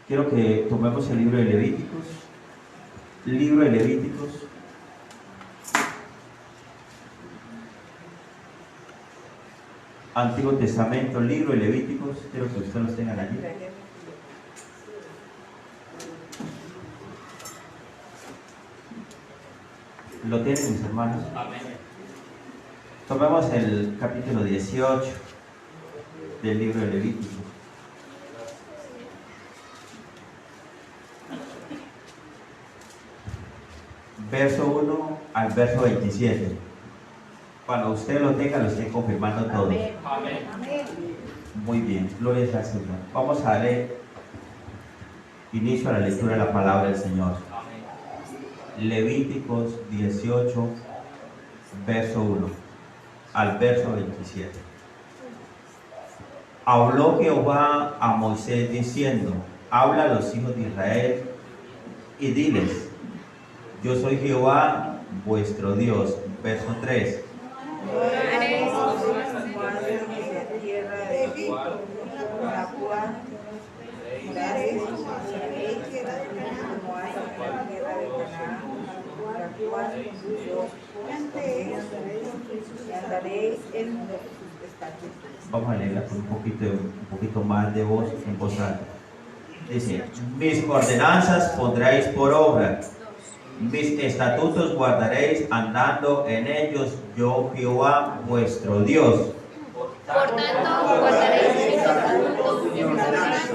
Quiero que tomemos el libro de Levíticos. Libro de Levíticos. Antiguo Testamento, libro de Levíticos. Quiero que ustedes los tengan allí. ¿Lo tienen mis hermanos? Amén. Tomemos el capítulo 18 del libro de Levíticos. Verso 1 al verso 27. Cuando usted lo tenga, lo esté confirmando todos. Amén. Muy bien, gloria al Señor. Vamos a darle inicio a la lectura de la palabra del Señor. Amén. Levíticos 18, verso 1 al verso 27. Habló Jehová a Moisés diciendo: habla a los hijos de Israel y diles: yo soy Jehová vuestro Dios. Verso 3. Vamos a leerla con un poquito más de voz en voz alta. Dice: mis ordenanzas pondréis por obra, mis estatutos guardaréis andando en ellos, yo Jehová vuestro Dios. Por tanto, guardaréis mis estatutos y mis ordenanzas,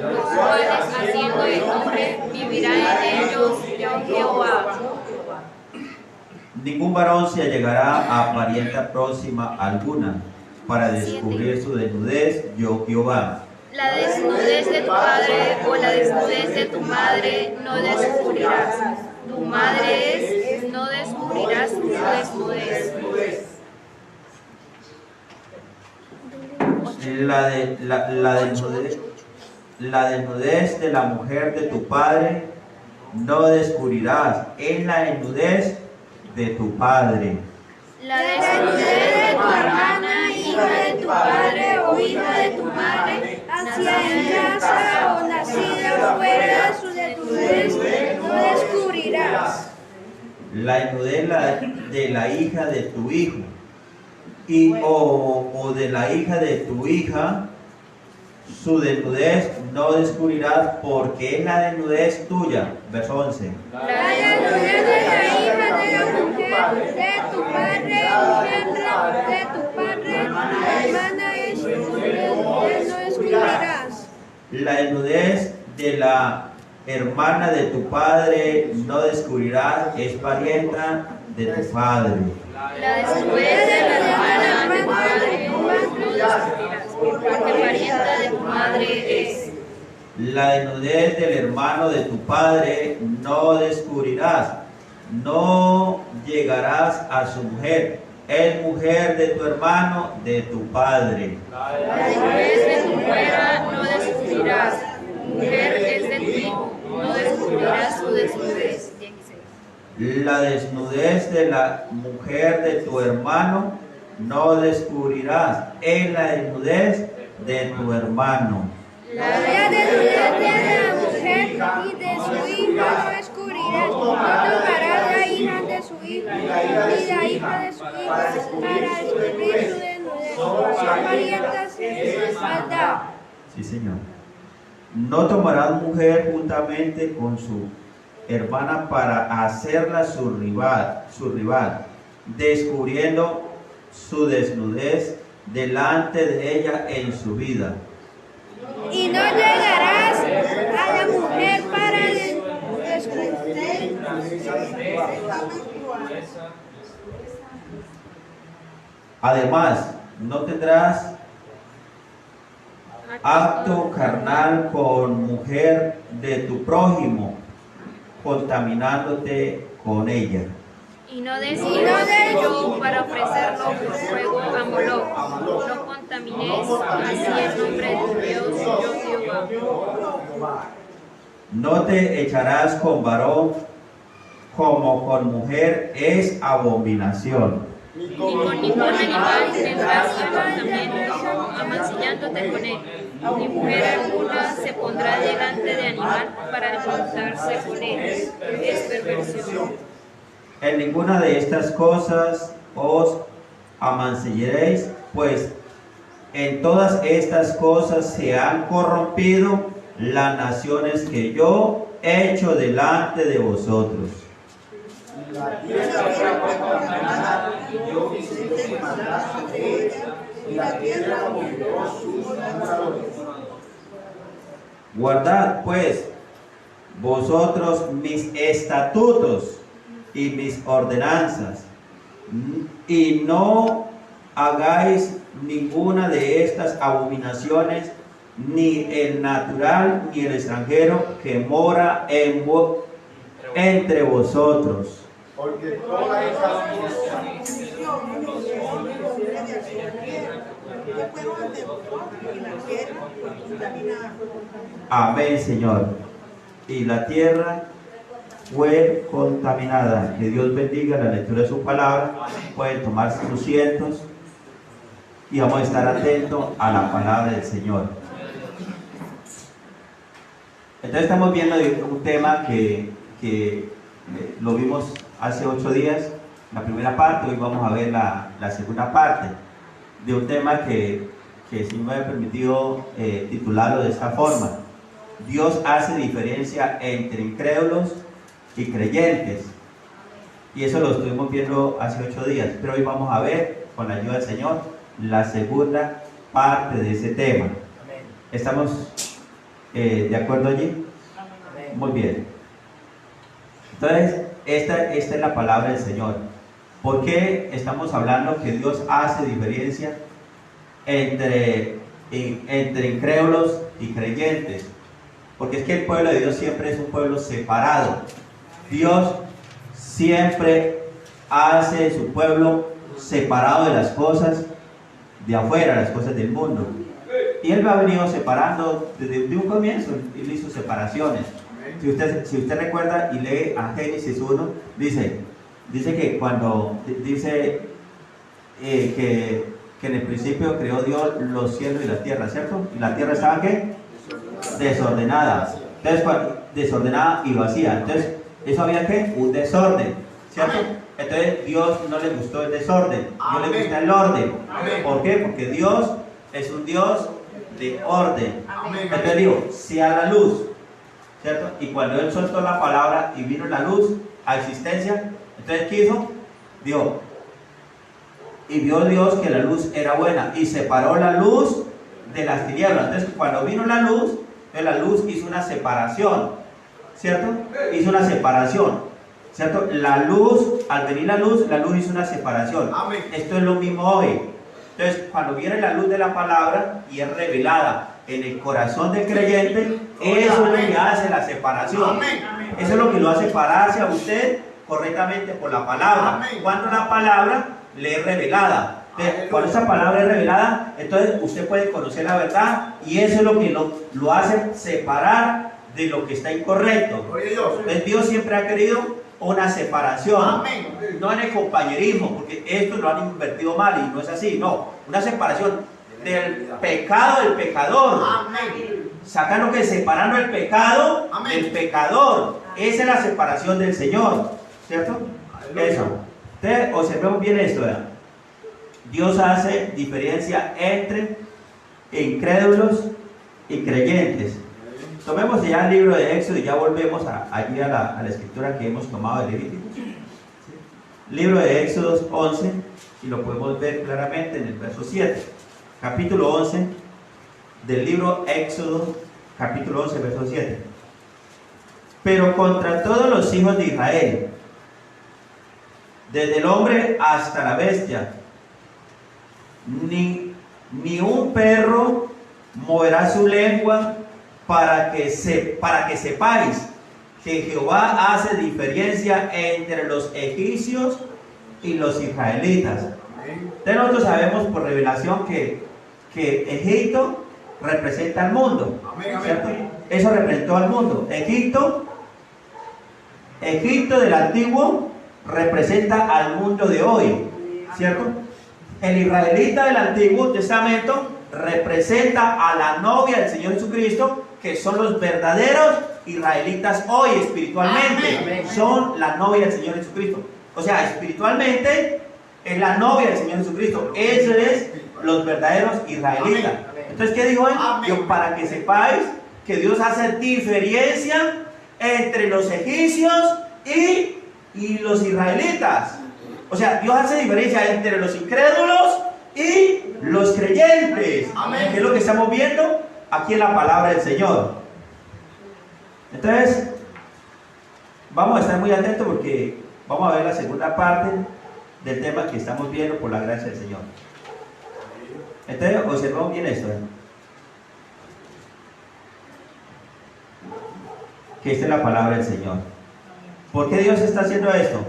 los cuales haciendo el hombre vivirá en ellos, yo Jehová. Ningún varón se allegará a parienta próxima alguna para descubrir su desnudez, yo Jehová. La desnudez de tu padre o la desnudez de tu madre no descubrirás. Tu madre es, no descubrirás su desnudez. La desnudez de la mujer de tu padre no descubrirás. En la desnudez de tu padre. La desnudez de tu hermana, hija de tu padre o hija de tu madre, nacida en casa o nacida fuera, su desnudez no descubrirás. La desnudez de la hija de tu hijo o de la hija de tu hija, su desnudez no descubrirás, porque es la desnudez tuya. Verso 11. La desnudez de la hija de la mujer de tu padre o miembro de tu padre, hermana es, su desnudez no descubrirás. La desnudez de la hermana de tu padre no descubrirás, es parienta de tu padre. La desnudez de la hermana de tu padre no descubrirás, porque parienta de tu madre es. La desnudez del hermano de tu padre no descubrirás, no llegarás a su mujer, es mujer de tu hermano de tu padre. La desnudez de tu nuera no descubrirás, mujer es de tu hijo, no descubrirás su desnudez. La desnudez de la mujer de tu hermano no descubrirás, es la desnudez de tu hermano. La desnudez de la mujer y de su hijo no descubrirás, no tocarás la hija de su hijo ni la hija de su hijo para descubrir su desnudez. Son parientas en maldad. Sí, Señor. No tomarás mujer juntamente con su hermana para hacerla su rival, descubriendo su desnudez delante de ella en su vida. Y no llegarás a la mujer para descubrir. Además, no tendrás acto carnal con mujer de tu prójimo, contaminándote con ella. Y no des yo para ofrecerlo por fuego a Moloc. No contaminéis así el nombre de tu Dios, yo Jehová. No te echarás con varón como con mujer, es abominación. Ni con ningún animal tendrás contamiento amancillándote con él. Ni mujer alguna se pondrá delante de animal para juntarse con él. Es perversión. En ninguna de estas cosas os amancillaréis, pues en todas estas cosas se han corrompido las naciones que yo he hecho delante de vosotros. La tierra fue contaminada y yo hice maldad sobre ella, y la tierra vomitó sus moradores. Guardad pues vosotros mis estatutos y mis ordenanzas, y no hagáis ninguna de estas abominaciones, ni el natural ni el extranjero que mora entre vosotros. Porque todas esas Amén, Señor. Y la tierra fue contaminada. Que Dios bendiga la lectura de su palabra. Pueden tomar sus asientos y vamos a estar atentos a la palabra del Señor. Entonces estamos viendo un tema que lo vimos hace 8 días, la primera parte. Hoy vamos a ver la segunda parte de un tema que si me he permitido titularlo de esta forma: Dios hace diferencia entre incrédulos y creyentes. Y eso lo estuvimos viendo hace 8 días, pero hoy vamos a ver, con la ayuda del Señor, la segunda parte de ese tema. ¿Estamos de acuerdo allí? Muy bien. Entonces, esta es la palabra del Señor. ¿Por qué estamos hablando que Dios hace diferencia entre incrédulos y creyentes? Porque es que el pueblo de Dios siempre es un pueblo separado. Dios siempre hace su pueblo separado de las cosas de afuera, las cosas del mundo. Y Él lo ha venido separando desde un comienzo. Él hizo separaciones. Si usted recuerda y lee a Génesis 1, dice que cuando dice que en el principio creó Dios los cielos y la tierra, ¿cierto? Y la tierra estaba ¿qué? Desordenada. Entonces, desordenada y vacía. Entonces, eso había ¿qué? Un desorden, ¿cierto? Entonces, Dios no le gustó el desorden, Dios le gusta el orden. ¿Por qué? Porque Dios es un Dios de orden. Entonces digo, sea la luz, ¿cierto? Y cuando Él soltó la palabra y vino la luz a existencia, entonces ¿qué hizo? Dijo, y vio Dios que la luz era buena y separó la luz de las tinieblas. Entonces cuando vino la luz hizo una separación, ¿cierto? Hizo una separación, ¿cierto? La luz, al venir la luz hizo una separación. Esto es lo mismo hoy. Entonces cuando viene la luz de la palabra y es revelada en el corazón del creyente, eso es lo que hace la separación. Eso es lo que lo hace pararse a usted correctamente por la palabra. Cuando la palabra le es revelada. Entonces, cuando esa palabra es revelada, entonces usted puede conocer la verdad y eso es lo que lo hace separar de lo que está incorrecto. Entonces Dios siempre ha querido una separación, no en el compañerismo, porque esto lo han invertido mal y no es así, no, una separación del pecado del pecador. Sacando que separando el pecado del pecador. Esa es la separación del Señor, ¿cierto? Eso. Entonces, observemos bien esto, ¿verdad? Dios hace diferencia entre incrédulos y creyentes. Tomemos ya el libro de Éxodo y ya volvemos allí a la escritura que hemos tomado de Levíticos. ¿Sí? Libro de Éxodo 11, y lo podemos ver claramente en el verso 7. Capítulo 11 del libro Éxodo, capítulo 11, verso 7. Pero contra todos los hijos de Israel, desde el hombre hasta la bestia, ni un perro moverá su lengua, para que sepáis que Jehová hace diferencia entre los egipcios y los israelitas. Entonces nosotros sabemos por revelación que Egipto representa al mundo, ¿cierto? Eso representó al mundo. Egipto del antiguo representa al mundo de hoy, ¿cierto? El israelita del Antiguo Testamento representa a la novia del Señor Jesucristo, que son los verdaderos israelitas hoy espiritualmente. Amén. Son la novia del Señor Jesucristo. O sea, espiritualmente es la novia del Señor Jesucristo. Eso es los verdaderos israelitas. Entonces, ¿qué dijo él? Dijo, para que sepáis que Dios hace diferencia entre los egipcios y los israelitas. O sea, Dios hace diferencia entre los incrédulos y los creyentes. Amén. ¿Qué es lo que estamos viendo aquí en la palabra del Señor? Entonces, vamos a estar muy atentos porque vamos a ver la segunda parte del tema que estamos viendo por la gracia del Señor. Entonces, observamos bien esto, que esta es la palabra del Señor. ¿Por qué Dios está haciendo esto?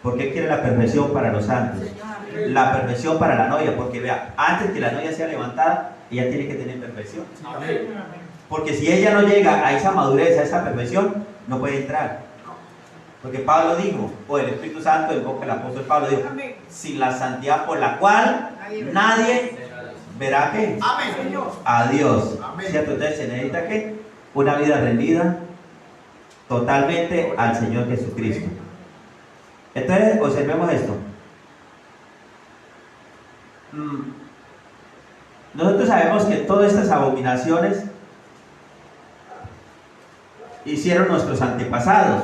Porque quiere la perfección para los santos, la perfección para la novia, porque vea, antes que la novia sea levantada, ella tiene que tener perfección. Porque si ella no llega a esa madurez, a esa perfección, no puede entrar. Porque Pablo dijo, o el Espíritu Santo en boca del apóstol Pablo dijo, sin la santidad por la cual nadie verá ¿qué? A Dios. ¿Cierto? Entonces se necesita ¿qué? Una vida rendida totalmente al Señor Jesucristo. Entonces, observemos esto. Nosotros sabemos que todas estas abominaciones hicieron nuestros antepasados,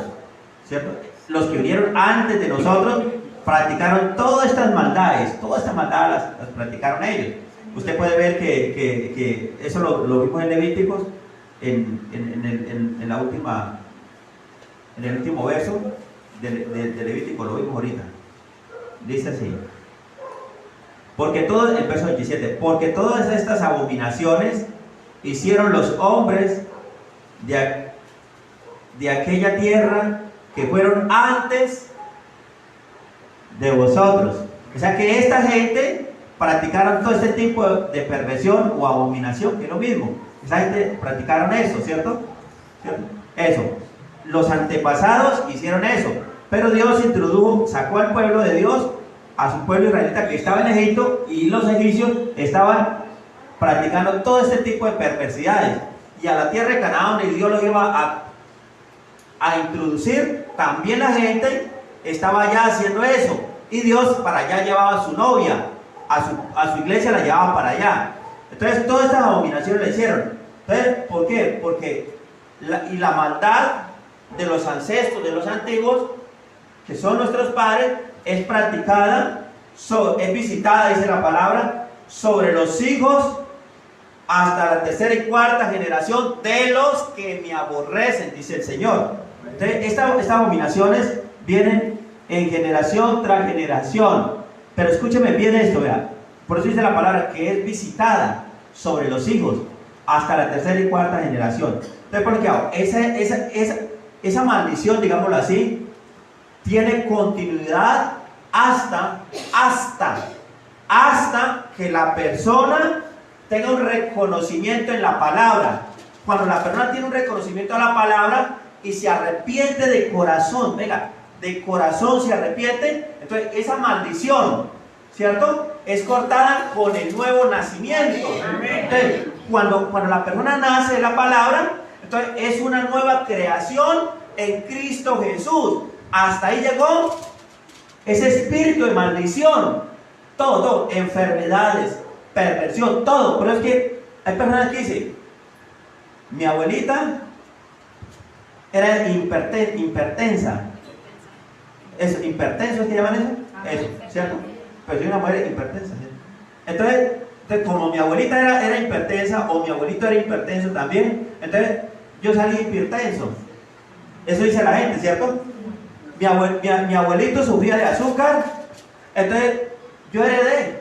¿cierto? Los que vinieron antes de nosotros practicaron todas estas maldades las practicaron ellos. Usted puede ver que eso lo vimos en Levíticos, en el último verso de Levítico, lo vimos ahorita. Dice así: el verso 27, porque todas estas abominaciones hicieron los hombres de aquella tierra que fueron antes de vosotros. O sea que esta gente practicaron todo este tipo de perversión o abominación, que es lo mismo. Esa gente practicaron eso, ¿cierto? Eso. Los antepasados hicieron eso. Pero Dios sacó al pueblo de Dios, a su pueblo israelita que estaba en Egipto, y los egipcios estaban practicando todo este tipo de perversidades. Y a la tierra de Canaán, donde Dios los iba a introducir, también la gente estaba ya haciendo eso. Y Dios para allá llevaba a su novia, a su iglesia la llevaba para allá. Entonces todas estas abominaciones la hicieron. Entonces, ¿por qué? Porque la maldad de los ancestros, de los antiguos, que son nuestros padres, es practicada, es visitada, dice la palabra, sobre los hijos hasta la tercera y cuarta generación de los que me aborrecen, dice el Señor. Entonces, estas abominaciones vienen en generación tras generación. Pero escúcheme bien esto, vea. Por eso dice la palabra que es visitada sobre los hijos hasta la tercera y cuarta generación. Entonces, ¿por qué? Esa maldición, digámoslo así, tiene continuidad hasta que la persona tenga un reconocimiento en la palabra. Cuando la persona tiene un reconocimiento a la palabra y se arrepiente de corazón, venga, de corazón se arrepiente, entonces esa maldición, ¿cierto?, es cortada con el nuevo nacimiento. Entonces, cuando la persona nace de la palabra, entonces es una nueva creación en Cristo Jesús. Hasta ahí llegó ese espíritu de maldición, todo, enfermedades, perversión, todo. Pero es que hay personas que dicen, mi abuelita era hipertensa. ¿Es hipertenso que llaman eso? Eso, ¿cierto? Pero soy una mujer hipertensa, ¿cierto? Entonces, como mi abuelita era hipertensa, o mi abuelito era hipertenso también, entonces yo salí hipertenso. Eso dice la gente, ¿cierto? Mi abuelito sufría de azúcar, entonces yo heredé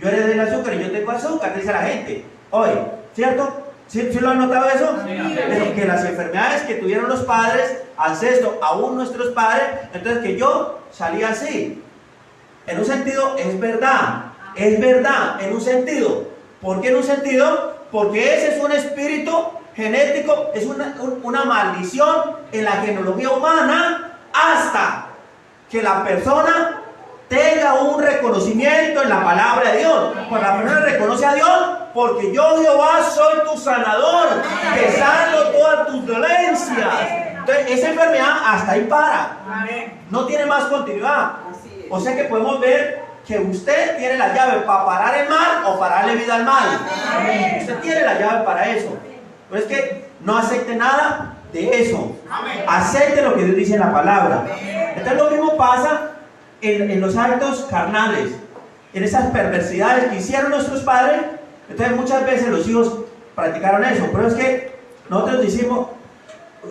el azúcar y yo tengo azúcar, dice la gente hoy, ¿cierto? ¿Sí lo han notado eso? Pero que las enfermedades que tuvieron los padres, ancestros, aún nuestros padres, entonces que yo salí así. En un sentido es verdad, en un sentido. ¿Por qué en un sentido? Porque ese es un espíritu genético, es una maldición en la genealogía humana, hasta que la persona tenga un reconocimiento en la palabra de Dios. Cuando la persona reconoce a Dios, porque yo Jehová soy tu sanador, que sano todas tus dolencias. Entonces esa enfermedad hasta ahí para, no tiene más continuidad. O sea que podemos ver que usted tiene la llave para parar el mal o para darle vida al mal. Usted tiene la llave para eso. Pero es que no acepte nada de eso. Acepte lo que Dios dice en la palabra. Entonces lo mismo pasa en los actos carnales, en esas perversidades que hicieron nuestros padres. Entonces muchas veces los hijos practicaron eso. Pero es que nosotros decimos,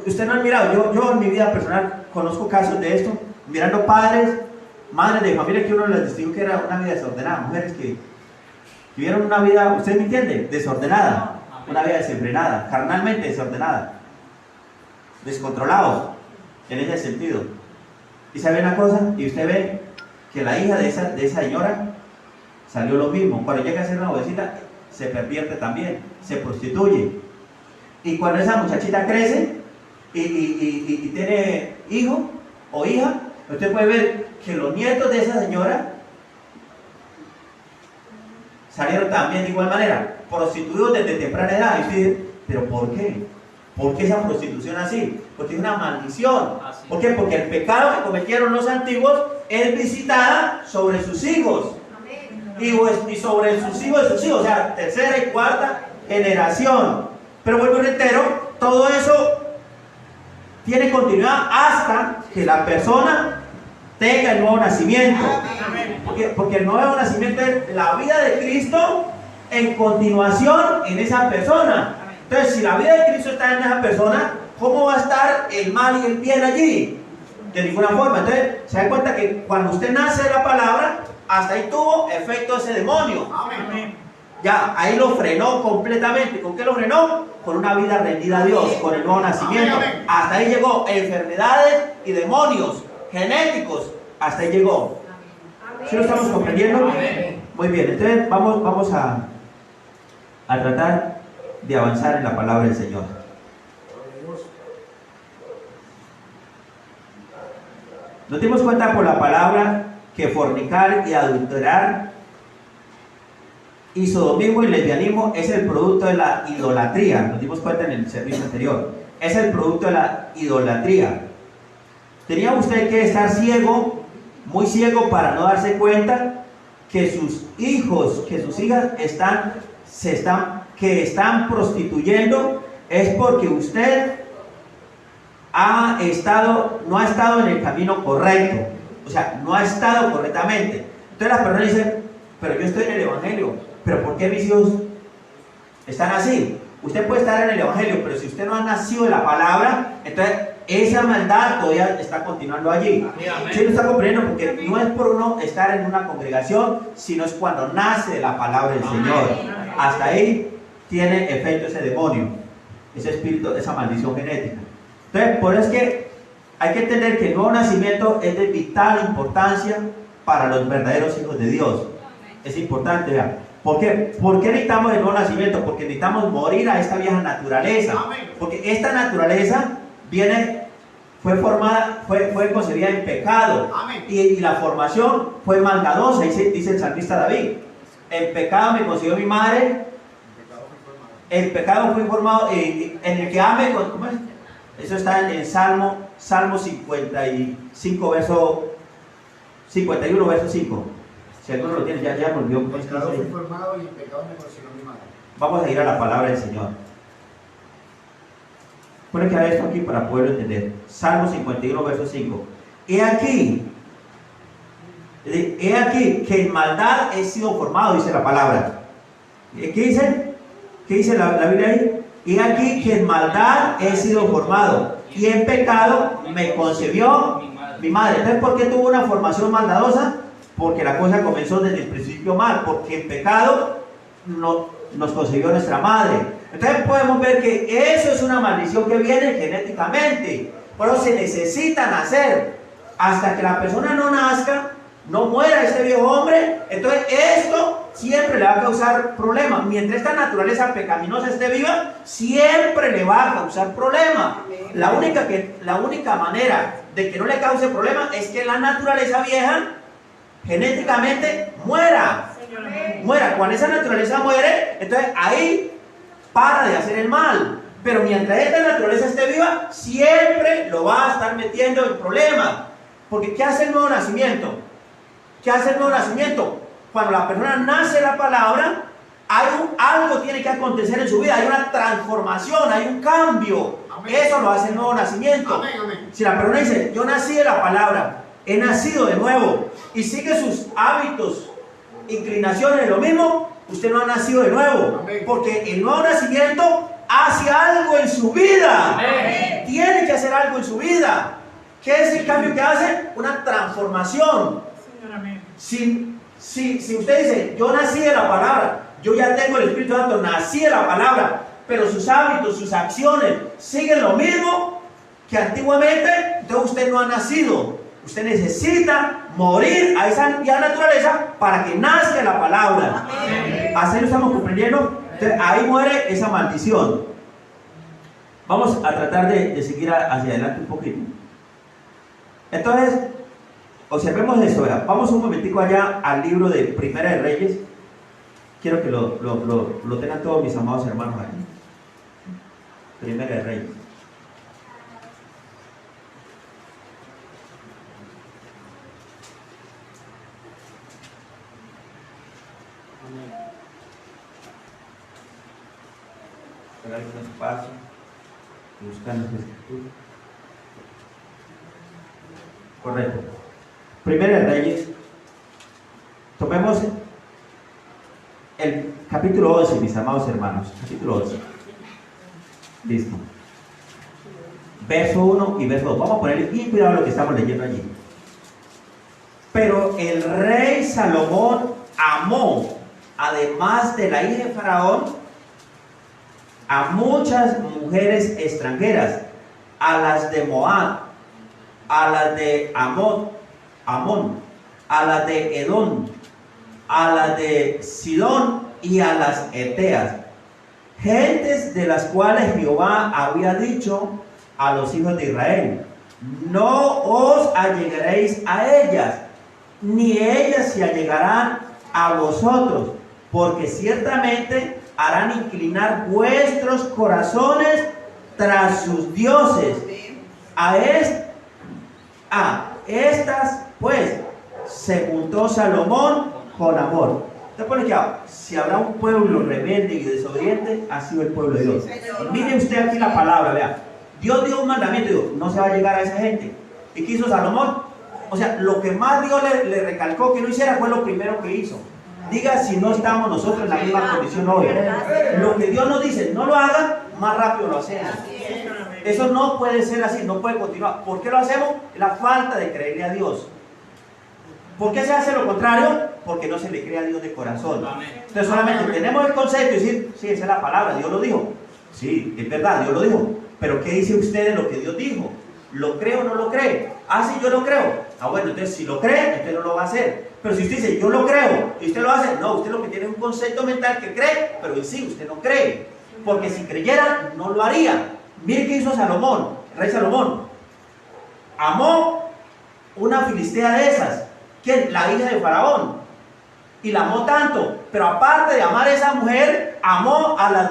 usted no ha mirado, yo en mi vida personal conozco casos de esto, mirando padres, madres de familia que uno les dijo que era una vida desordenada, mujeres que vivieron una vida, ¿usted me entiende? Desordenada, una vida desenfrenada, carnalmente desordenada, descontrolados en ese sentido. Y sabe una cosa, y usted ve que la hija de esa señora salió lo mismo. Cuando llega a ser una jovencita, se pervierte también, se prostituye. Y cuando esa muchachita crece y tiene hijo o hija, usted puede ver que los nietos de esa señora salieron también de igual manera, prostituidos desde temprana edad. Y usted dice, ¿pero por qué? ¿Por qué esa prostitución así? Porque es una maldición. ¿Por qué? Porque el pecado que cometieron los antiguos es visitada sobre sus hijos. Y sobre sus hijos de sus hijos, o sea, tercera y cuarta generación. Pero vuelvo y reitero, todo eso tiene continuidad hasta que la persona tenga el nuevo nacimiento. Porque el nuevo nacimiento es la vida de Cristo en continuación en esa persona. Entonces, si la vida de Cristo está en esa persona, ¿cómo va a estar el mal y el bien allí? De ninguna forma. Entonces, se da cuenta que cuando usted nace de la palabra, hasta ahí tuvo efecto ese demonio. Ya, ahí lo frenó completamente. ¿Con qué lo frenó? Con una vida rendida a Dios, con el nuevo nacimiento. Hasta ahí llegó enfermedades y demonios genéticos. Hasta ahí llegó. ¿Sí lo estamos comprendiendo? Muy bien, entonces vamos a tratar de avanzar en la palabra del Señor. Nos dimos cuenta por la palabra que fornicar y adulterar y sodomismo y lesbianismo es el producto de la idolatría. Nos dimos cuenta en el servicio anterior. Es el producto de la idolatría. Tenía usted que estar ciego, muy ciego, para no darse cuenta que sus hijos, que sus hijas están prostituyendo, es porque usted no ha estado en el camino correcto. O sea, no ha estado correctamente. Entonces las personas dicen, pero yo estoy en el Evangelio, pero ¿por qué mis hijos están así? Usted puede estar en el Evangelio, pero si usted no ha nacido de la palabra, entonces esa maldad todavía está continuando allí. ¿Sí lo está comprendiendo? Porque no es por uno estar en una congregación, sino es cuando nace de la palabra del Señor. Hasta ahí tiene efecto ese demonio, ese espíritu, esa maldición genética. Entonces, por eso es que hay que entender que el nuevo nacimiento es de vital importancia para los verdaderos hijos de Dios. Es importante, vean. ¿Por qué? ¿Por qué necesitamos el nuevo nacimiento? Porque necesitamos morir a esta vieja naturaleza. Porque esta naturaleza fue concebida en pecado. Y la formación fue maldadosa, dice el salmista David. En pecado me concibió mi madre. El pecado fue formado en el que ame. ¿Cómo es? Eso está en Salmo 55, verso 51, verso 5. Si alguno lo tiene, ya me olvidó. En pecado fui formado y en pecado me concibió mi madre. Vamos a ir a la palabra del Señor. Pone que haga esto aquí para poderlo entender. Salmo 51, verso 5. He aquí que en maldad he sido formado, dice la palabra. ¿Qué dice? ¿Qué dice la Biblia ahí? He aquí que en maldad he sido formado y en pecado me concebió mi madre. Entonces, ¿por qué tuvo una formación maldadosa? Porque la cosa comenzó desde el principio mal, porque en pecado nos concebió nuestra madre. Entonces podemos ver que eso es una maldición que viene genéticamente. Por eso se necesita nacer. Hasta que la persona no nazca, no muera este viejo hombre, entonces esto siempre le va a causar problemas. Mientras esta naturaleza pecaminosa esté viva, siempre le va a causar problemas. La única manera de que no le cause problemas es que la naturaleza vieja genéticamente muera. Muera. Cuando esa naturaleza muere, entonces ahí para de hacer el mal. Pero mientras esta naturaleza esté viva, siempre lo va a estar metiendo en problemas. Porque ¿qué hace el nuevo nacimiento? ¿Qué hace el nuevo nacimiento? Cuando la persona nace la palabra, algo tiene que acontecer en su vida, hay una transformación, hay un cambio. Amén. Eso lo hace el nuevo nacimiento. Amén, amén. Si la persona dice, yo nací de la palabra, he nacido de nuevo, y sigue sus hábitos, inclinaciones de lo mismo, usted no ha nacido de nuevo. Amén. Porque el nuevo nacimiento hace algo en su vida. Amén. Tiene que hacer algo en su vida. ¿Qué es el cambio que hace? Una transformación. Si usted dice, yo nací de la palabra, yo ya tengo el Espíritu Santo, nací de la palabra, pero sus hábitos, sus acciones siguen lo mismo que antiguamente, entonces usted no ha nacido. Usted necesita morir a esa vieja naturaleza para que nazca la palabra. Amén. Así lo estamos comprendiendo. Entonces ahí muere esa maldición. Vamos a tratar de seguir hacia adelante un poquito. Entonces, observemos esto. Vamos un momentico allá al libro de Primera de Reyes. Quiero que lo tengan todos mis amados hermanos aquí. Primera de Reyes. Esperar un espacio. Buscando esa escritura. Correcto. Primera de Reyes. Tomemos el capítulo 11, mis amados hermanos. Capítulo 11. Listo. Verso 1 y verso 2. Vamos a ponerle bien cuidado lo que estamos leyendo allí. Pero el rey Salomón amó, además de la hija de Faraón, a muchas mujeres extranjeras, a las de Moab, a las de Amón, a las de Edom, a las de Sidón y a las Eteas, gentes de las cuales Jehová había dicho a los hijos de Israel, no os allegaréis a ellas, ni ellas se allegarán a vosotros, porque ciertamente harán inclinar vuestros corazones tras sus dioses. A estas pues se juntó Salomón con amor. Usted pone que si habrá un pueblo rebelde y desobediente, ha sido el pueblo de Dios. Y mire usted aquí la palabra, vea. Dios dio un mandamiento y dijo, no se va a llegar a esa gente. ¿Y qué hizo Salomón? O sea, lo que más Dios le recalcó que no hiciera fue lo primero que hizo. Diga si no estamos nosotros en la misma condición hoy. Lo que Dios nos dice, no lo haga, más rápido lo hacemos. Eso no puede ser así, no puede continuar. ¿Por qué lo hacemos? La falta de creerle a Dios. ¿Por qué se hace lo contrario? Porque no se le cree a Dios de corazón. Entonces solamente tenemos el concepto y decir, sí, esa es la palabra, Dios lo dijo. Sí, es verdad, Dios lo dijo. Pero ¿qué dice usted de lo que Dios dijo? ¿Lo cree o no lo cree? Ah, sí, yo lo creo. Ah, bueno, entonces si lo cree, usted no lo va a hacer. Pero si usted dice, yo lo creo, y usted lo hace, no, usted lo que tiene es un concepto mental que cree, pero en sí usted no cree. Porque si creyera, no lo haría. Mire qué hizo Salomón, el rey Salomón. Amó una filistea de esas, que es la hija de Faraón. Y la amó tanto, pero aparte de amar a esa mujer, amó a las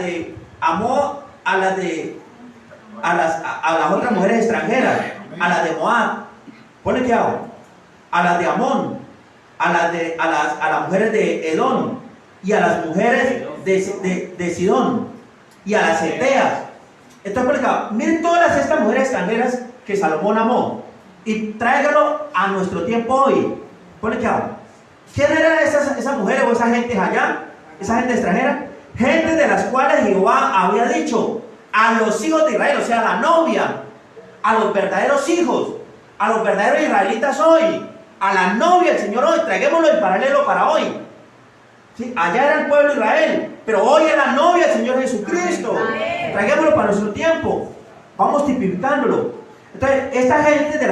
otras mujeres extranjeras, a las de Moab. Ponle que hago, a las de Amón, a las mujeres de Edom y a las mujeres de Sidón y a las Eteas. Entonces, ponle que hago, miren todas estas mujeres extranjeras que Salomón amó y tráigalo a nuestro tiempo hoy. Ponle que hago, ¿quién eran esas mujeres o esa gente allá? Esa gente extranjera, gente de las cuales Jehová había dicho a los hijos de Israel, o sea, a la novia, a los verdaderos hijos, a los verdaderos israelitas hoy, a la novia del Señor hoy, traigámoslo en paralelo para hoy. ¿Sí? Allá era el pueblo de Israel, pero hoy es la novia del Señor Jesucristo. Traigámoslo para nuestro tiempo, vamos tipificándolo. Entonces, esta gente de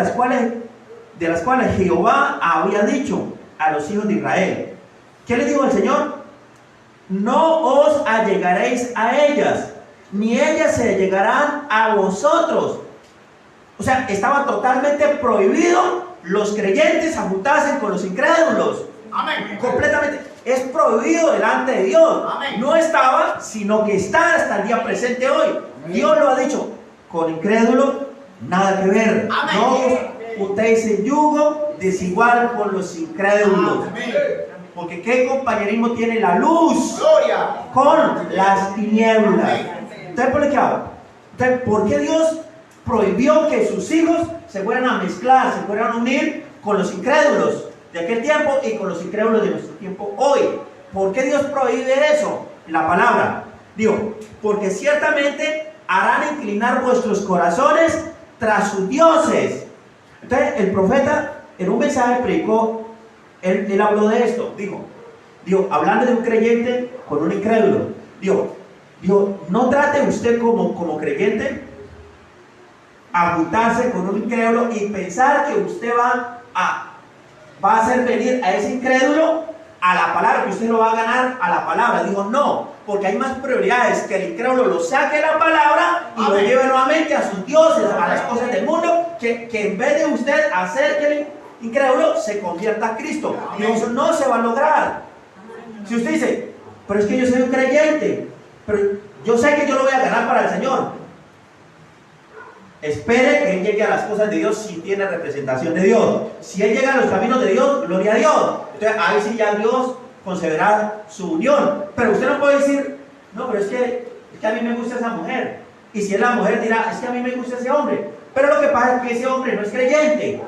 las cuales Jehová había dicho a los hijos de Israel, ¿qué les dijo el Señor? No os allegaréis a ellas, ni ellas se llegarán a vosotros. O sea, estaba totalmente prohibido los creyentes a juntarse con los incrédulos. Amén. Completamente. Es prohibido delante de Dios. Amén. No estaba, sino que está hasta el día presente hoy. Dios lo ha dicho. Con incrédulo, nada que ver. Amén. No juntéis en yugo desigual con los incrédulos. Amén. Porque ¿qué compañerismo tiene la luz Gloria. con las tinieblas? Entonces, ¿por qué hago? Entonces, ¿por qué Dios prohibió que sus hijos se fueran a mezclar, se fueran a unir con los incrédulos de aquel tiempo y con los incrédulos de nuestro tiempo hoy? ¿Por qué Dios prohíbe eso? La palabra. Digo, porque ciertamente harán inclinar vuestros corazones tras sus dioses. Entonces, el profeta en un mensaje predicó, él habló de esto. Dijo, hablando de un creyente con un incrédulo. Dijo, no trate usted como creyente a juntarse con un incrédulo y pensar que usted va a hacer venir a ese incrédulo a la palabra, que usted lo va a ganar a la palabra. Digo, no, porque hay más prioridades, que el incrédulo lo saque de la palabra y lo lleve nuevamente a sus dioses, a las cosas del mundo, que en vez de usted hacer que el incrédulo se convierta a Cristo. Y eso no se va a lograr. Si usted dice, pero es que yo soy un creyente, pero yo sé que yo lo voy a ganar para el Señor, espere que él llegue a las cosas de Dios si tiene representación de Dios. Si él llega a los caminos de Dios, gloria a Dios. Entonces ahí sí ya Dios concederá su unión. Pero usted no puede decir, no, pero es que a mí me gusta esa mujer. Y si es la mujer dirá, es que a mí me gusta ese hombre. Pero lo que pasa es que ese hombre no es creyente.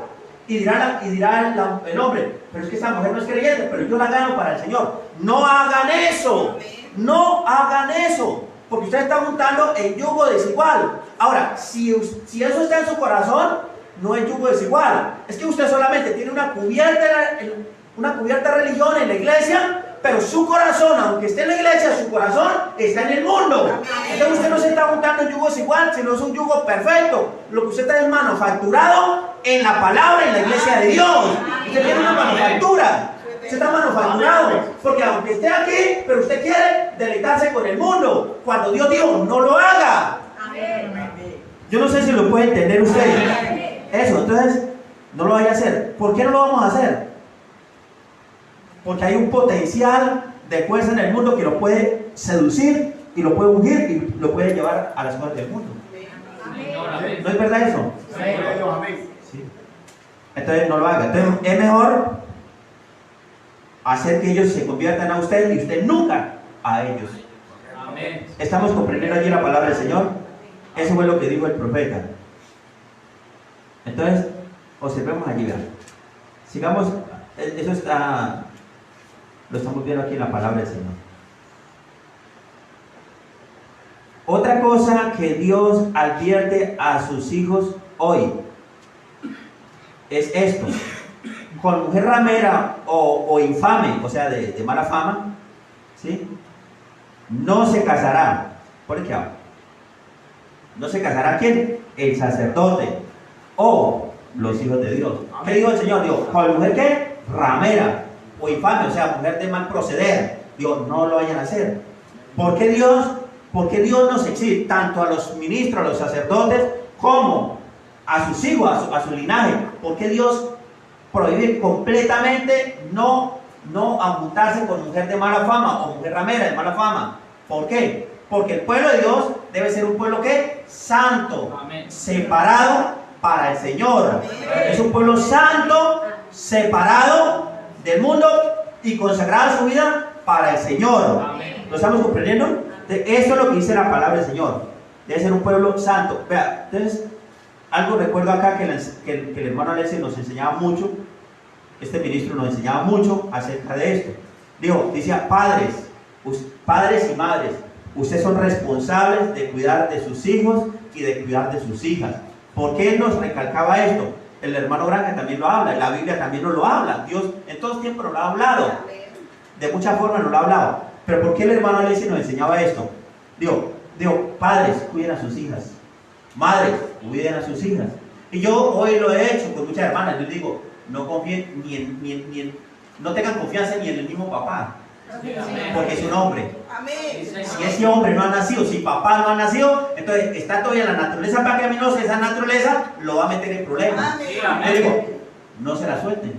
Y dirá el hombre, pero es que esa mujer no es creyente, pero yo la gano para el Señor. No hagan eso. No hagan eso. Porque usted está juntando en yugo desigual. Ahora, si eso está en su corazón, no es yugo desigual. Es que usted solamente tiene una cubierta religión en la iglesia, pero su corazón, aunque esté en la iglesia, su corazón está en el mundo. Entonces usted no se está juntando en yugo desigual, sino es un yugo perfecto. Lo que usted está es manufacturado en la palabra, en la iglesia de Dios. Usted tiene una manufactura. Usted está manufacturado, porque aunque esté aquí, pero usted quiere deleitarse con el mundo, cuando Dios dijo, no lo haga. Yo no sé si lo puede entender usted. Eso, entonces, no lo vaya a hacer. ¿Por qué no lo vamos a hacer? Porque hay un potencial de fuerza en el mundo que lo puede seducir y lo puede ungir y lo puede llevar a las cosas del mundo. ¿No es verdad eso? Sí. Entonces, no lo haga. Entonces, es mejor hacer que ellos se conviertan a usted y usted nunca a ellos. Amén. ¿Estamos comprendiendo allí la palabra del Señor? Eso fue lo que dijo el profeta. Entonces, observemos allí, vean. Sigamos, eso lo estamos viendo aquí en la palabra del Señor. Otra cosa que Dios advierte a sus hijos hoy es esto. Con mujer ramera o infame, o sea, de mala fama, ¿sí? No se casará. ¿Por qué? ¿No se casará quién? El sacerdote o los hijos de Dios. ¿Qué dijo el Señor? Dijo, ¿con mujer qué? Ramera o infame, o sea, mujer de mal proceder. Dios, no lo vayan a hacer. ¿Por qué Dios nos exige tanto a los ministros, a los sacerdotes, como a sus hijos, a su linaje? ¿Por qué Dios prohibir completamente no juntarse con mujer de mala fama o mujer ramera de mala fama? ¿Por qué? Porque el pueblo de Dios debe ser un pueblo ¿qué? Santo, Amén. Separado para el Señor. Amén. Es un pueblo santo, separado del mundo y consagrado su vida para el Señor. Amén. ¿Lo estamos comprendiendo? Esto es lo que dice la palabra del Señor. Debe ser un pueblo santo. Vea, entonces, algo recuerdo acá que el hermano Alexis nos enseñaba mucho, este ministro nos enseñaba mucho acerca de esto. Decía, padres y madres, ustedes son responsables de cuidar de sus hijos y de cuidar de sus hijas. ¿Por qué él nos recalcaba esto? El hermano Granja también lo habla, la Biblia también nos lo habla. Dios en todo tiempo nos lo ha hablado, de muchas formas nos lo ha hablado. Pero ¿por qué el hermano Alexis nos enseñaba esto? Padres, cuiden a sus hijas. Madres, cuiden a sus hijas. Y yo hoy lo he hecho con muchas hermanas. Yo les digo, no confíen no tengan confianza ni en el mismo papá, porque es un hombre. Si ese hombre no ha nacido, si papá no ha nacido, entonces está todavía la naturaleza pecaminosa. Esa naturaleza lo va a meter en problemas. Yo digo, no se la suelten.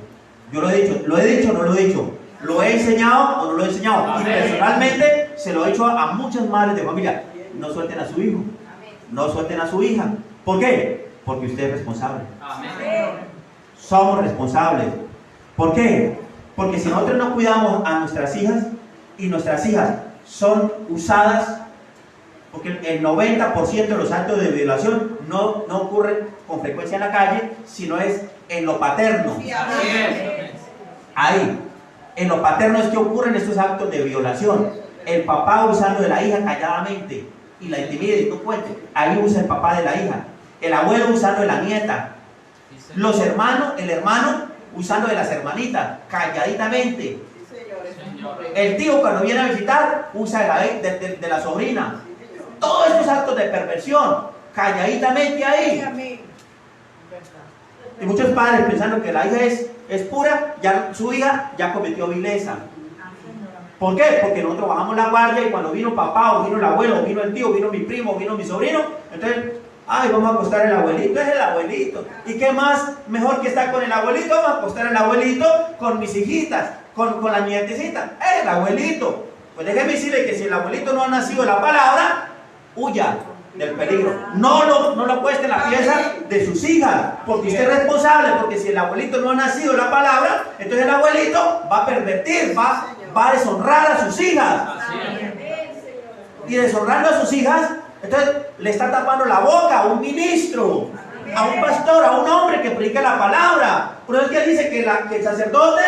Yo lo he dicho o no lo he dicho, lo he enseñado o no lo he enseñado. Y personalmente se lo he dicho a muchas madres de familia. No suelten a su hijo, no suelten a su hija. ¿Por qué? Porque usted es responsable. Somos responsables. ¿Por qué? Porque si nosotros no cuidamos a nuestras hijas y nuestras hijas son usadas, porque el 90% de los actos de violación no ocurren con frecuencia en la calle, sino es en lo paterno. Ahí, en lo paterno es que ocurren estos actos de violación. El papá usando de la hija calladamente y la intimida y no cuente. Ahí usa el papá de la hija. El abuelo usando de la nieta. Los hermanos, el hermano usando de las hermanitas, calladitamente. El tío cuando viene a visitar usa de la sobrina. Todos estos actos de perversión, calladitamente ahí. Y muchos padres pensando que la hija es pura, ya su hija ya cometió vileza. ¿Por qué? Porque nosotros bajamos la guardia y cuando vino papá o vino el abuelo o vino el tío, vino mi primo, vino mi sobrino, entonces, ay, vamos a acostar el abuelito, es el abuelito. ¿Y qué más mejor que estar con el abuelito? Vamos a acostar el abuelito con mis hijitas, con la nietecita, es el abuelito. Pues déjeme decirle que si el abuelito no ha nacido la palabra, huya del peligro. No lo cueste en la pieza de sus hijas, porque usted es responsable, porque si el abuelito no ha nacido la palabra, entonces el abuelito va a pervertir, va a deshonrar a sus hijas. Y deshonrando a sus hijas, entonces le está tapando la boca a un ministro, a un pastor, a un hombre que predica la palabra. Por eso es que dice que el sacerdote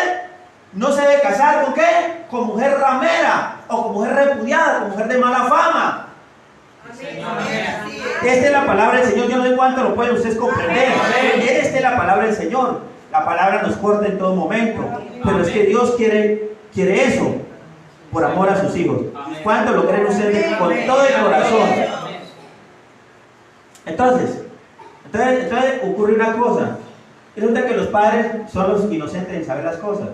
no se debe casar ¿con qué? Con mujer ramera, o con mujer repudiada, con mujer de mala fama. Esta es la palabra del Señor. Yo no sé cuánto lo pueden ustedes comprender. Esta es la palabra del Señor. La palabra nos corta en todo momento, pero es que Dios quiere eso por amor a sus hijos. ¿Cuánto lo creen ustedes con todo el corazón? Entonces ocurre una cosa. Resulta que los padres son los inocentes en saber las cosas.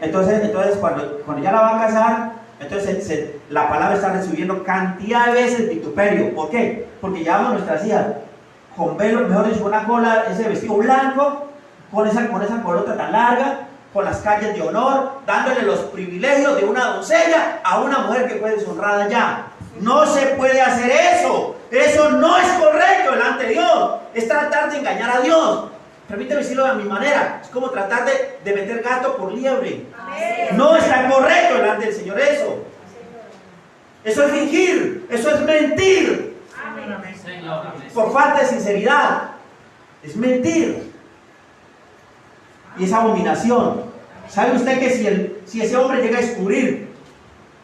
Entonces cuando ya la va a casar, entonces la palabra está recibiendo cantidad de veces vituperio. ¿Por qué? Porque llevamos nuestras hijas con velo, mejor dicho, una cola, ese vestido blanco, con esa colota tan larga, con las calles de honor, dándole los privilegios de una doncella a una mujer que fue deshonrada ya. No se puede hacer eso. Eso no es correcto delante de Dios. Es tratar de engañar a Dios. Permíteme decirlo de mi manera. Es como tratar de meter gato por liebre. No está correcto delante del Señor eso. Eso es fingir. Eso es mentir. Por falta de sinceridad. Es mentir. Y es abominación. ¿Sabe usted que si ese hombre llega a descubrir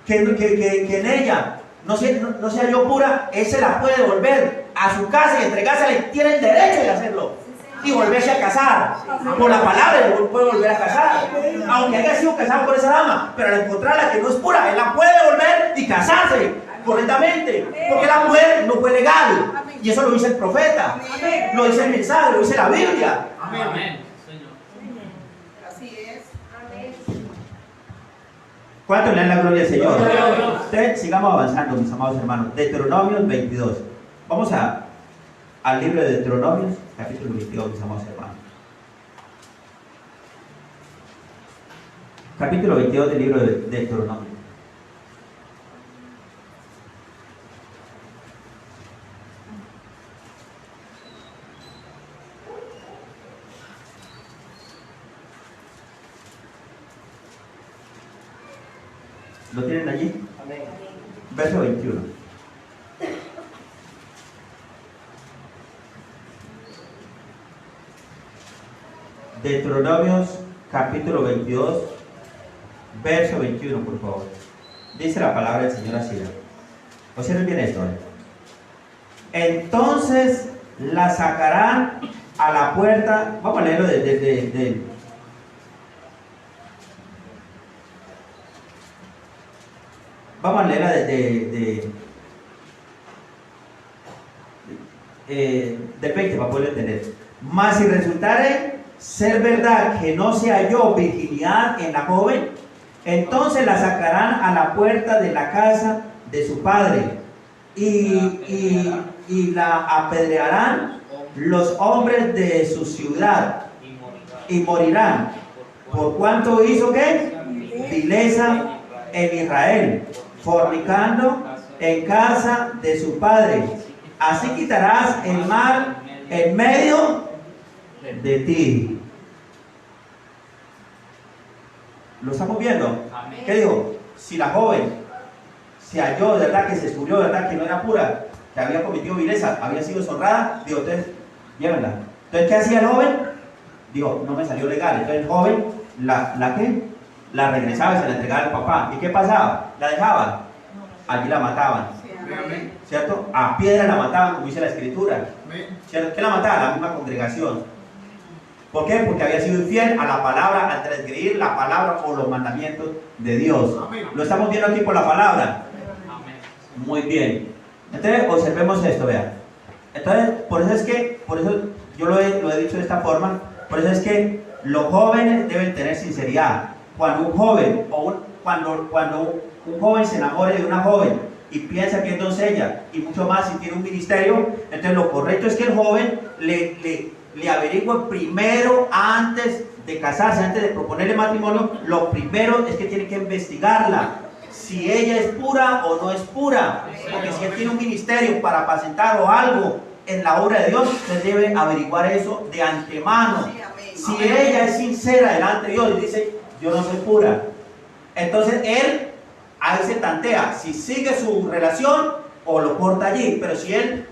que en ella no se halló pura, él se la puede devolver a su casa y entregársela y tiene el derecho de hacerlo? Y volverse a casar. Por la palabra él puede volver a casar. Aunque haya sido casado por esa dama, pero al encontrarla que no es pura, él la puede devolver y casarse correctamente. Porque la mujer no fue legal. Y eso lo dice el profeta. Lo dice el mensaje, lo dice la Biblia. Amén. ¿Cuánto le dan la gloria al Señor? Ustedes sigamos avanzando, mis amados hermanos. Deuteronomios 22. Vamos al libro de Deuteronomios, capítulo 22, mis amados hermanos. Capítulo 22 del libro de Deuteronomios. ¿Lo tienen allí? Amén. Verso 21. Deuteronomios capítulo 22, verso 21, por favor. Dice la palabra del Señor así. Observen bien esto. Entonces la sacarán a la puerta. Vamos a leerlo Vamos a leerla del 20 para poder entender. Mas si resultare ser verdad que no se halló virginidad en la joven, entonces la sacarán a la puerta de la casa de su padre y la apedrearán los hombres de su ciudad y morirán. ¿Por cuánto hizo qué? Vileza en Israel, fornicando en casa de su padre. Así quitarás el mal en medio de ti. ¿Lo estamos viendo? ¿Qué dijo? Si la joven se halló, de verdad, que se descubrió, de verdad, que no era pura, que había cometido vileza, había sido deshonrada, digo, entonces, llévenla. Entonces, ¿qué hacía el joven? Digo, no me salió legal. Entonces el joven, la regresaba y se la entregaba al papá. ¿Y qué pasaba? La dejaban. Allí la mataban. ¿Cierto? A piedra la mataban, como dice la escritura. ¿Cierto? ¿Qué la mataba? La misma congregación. ¿Por qué? Porque había sido infiel a la palabra, al transgredir la palabra o los mandamientos de Dios. Lo estamos viendo aquí por la palabra. Muy bien. Entonces, observemos esto, vean. Entonces, por eso yo lo he dicho de esta forma, por eso es que los jóvenes deben tener sinceridad. Cuando un joven cuando un joven se enamore de una joven y piensa que es doncella y mucho más si tiene un ministerio, entonces lo correcto es que el joven le averigüe primero antes de casarse, antes de proponerle matrimonio. Lo primero es que tiene que investigarla, si ella es pura o no es pura, porque si él tiene un ministerio para apacentar o algo en la obra de Dios, usted debe averiguar eso de antemano. Si ella es sincera delante de Dios y dice, yo no soy pura, entonces él ahí se tantea si sigue su relación o lo corta allí. Pero si él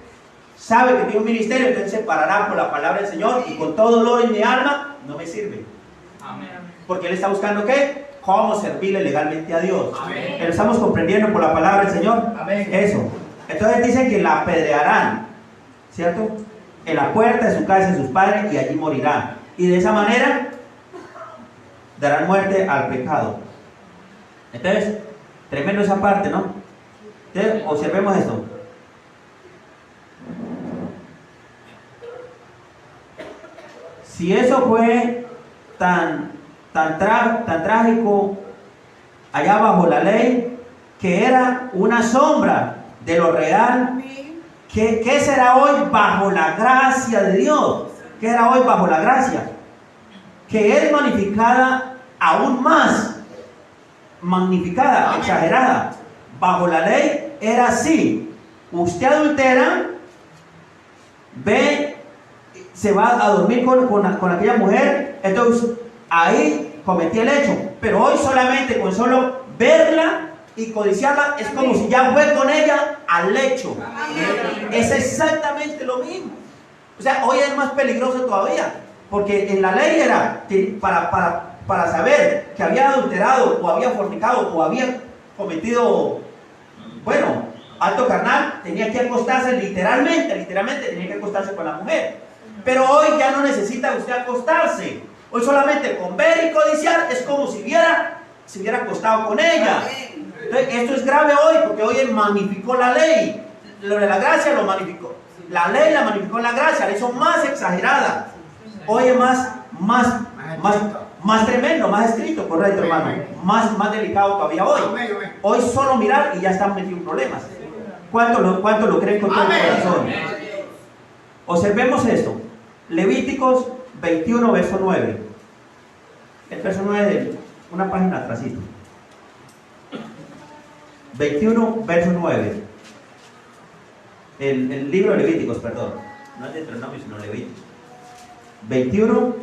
sabe que tiene un ministerio, entonces se parará por la palabra del Señor y con todo dolor en mi alma, no me sirve. Porque él está buscando ¿qué? Cómo servirle legalmente a Dios. Pero estamos comprendiendo por la palabra del Señor. Eso. Entonces dicen que la apedrearán, ¿cierto? En la puerta de su casa de sus padres y allí morirán. Y de esa manera darán muerte al pecado. Entonces, tremendo esa parte, ¿no? Entonces, observemos esto. Si eso fue tan trágico allá bajo la ley, que era una sombra de lo real, ¿qué será hoy bajo la gracia de Dios? ¿Qué era hoy bajo la gracia? Que es magnificada aún más, magnificada, exagerada. Bajo la ley era así: usted adultera, ve, se va a dormir con aquella mujer, entonces ahí cometí el hecho. Pero hoy solamente con solo verla y codiciarla es como si ya fue con ella al lecho. Es exactamente lo mismo. O sea, hoy es más peligroso todavía, porque en la ley era para saber que había adulterado o había fornicado o había cometido, bueno, acto carnal, tenía que acostarse literalmente tenía que acostarse con la mujer. Pero hoy ya no necesita usted acostarse. Hoy solamente con ver y codiciar es como si se hubiera acostado con ella. Entonces, esto es grave hoy, porque hoy él magnificó la ley. Lo de la gracia lo magnificó. La ley la magnificó en la gracia, la hizo más exagerada. Hoy es más tremendo, más estricto, correcto, hermano. Más delicado todavía hoy. Hoy solo mirar y ya están metidos en problemas. ¿Cuánto lo creen con todo el corazón? Observemos esto. Levíticos 21, verso 9. El verso 9 de una página atrásito. 21, verso 9. El libro de Levíticos, perdón. No es Deuteronomio, sino Levíticos. 21,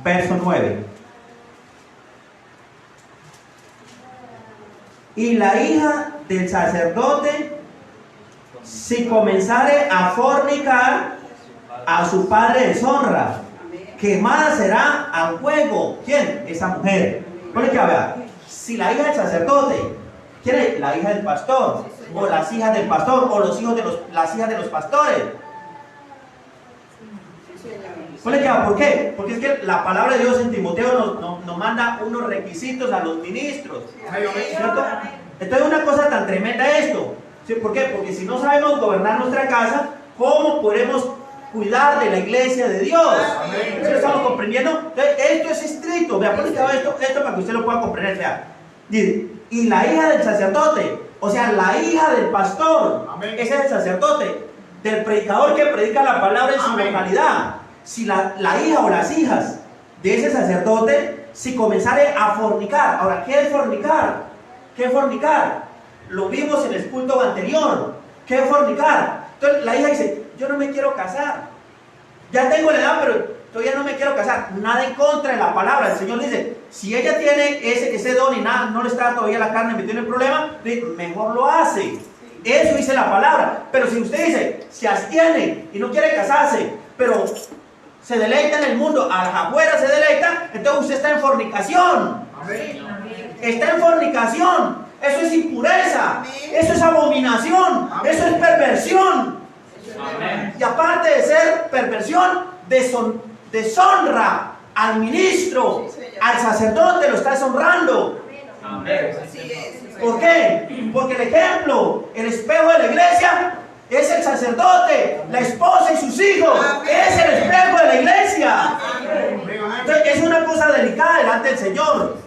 verso 9. Y la hija del sacerdote, si comenzare a fornicar, a su padre deshonra, quemada será al fuego. ¿Quién? Esa mujer. Pone que a ver, si la hija del sacerdote, ¿quién es? La hija del pastor, o las hijas del pastor, o los hijos de las hijas de los pastores. Pone que ¿por qué? Porque es que la palabra de Dios en Timoteo nos manda unos requisitos a los ministros, ¿cierto? Entonces, una cosa tan tremenda esto. ¿Sí? ¿Por qué? Porque si no sabemos gobernar nuestra casa, ¿cómo podemos cuidar de la iglesia de Dios? ¿Sí lo estamos comprendiendo? Entonces, esto es estricto. Vea, ponle esto para que usted lo pueda comprender. Vea, dice, y la hija del sacerdote, o sea, la hija del pastor, ese es el sacerdote, del predicador que predica la palabra en su localidad. si la hija o las hijas de ese sacerdote, si comenzare a fornicar. Ahora, ¿qué es fornicar? ¿Qué es fornicar? Lo vimos en el culto anterior. ¿Qué es fornicar? Entonces la hija dice, yo no me quiero casar. Ya tengo la edad, pero todavía no me quiero casar. Nada en contra de la palabra. El Señor dice, si ella tiene ese don y nada, no le está todavía la carne metiendo en el problema, mejor lo hace. Eso dice la palabra. Pero si usted dice, se abstiene y no quiere casarse, pero se deleita en el mundo, afuera se deleita, entonces usted está en fornicación. Está en fornicación. Eso es impureza. Eso es abominación. Eso es perversión. Y aparte de ser perversión, deshonra al ministro, al sacerdote, lo está deshonrando. ¿Por qué? Porque el ejemplo, el espejo de la iglesia es el sacerdote, la esposa y sus hijos. Es el espejo de la iglesia. Entonces, es una cosa delicada delante del Señor.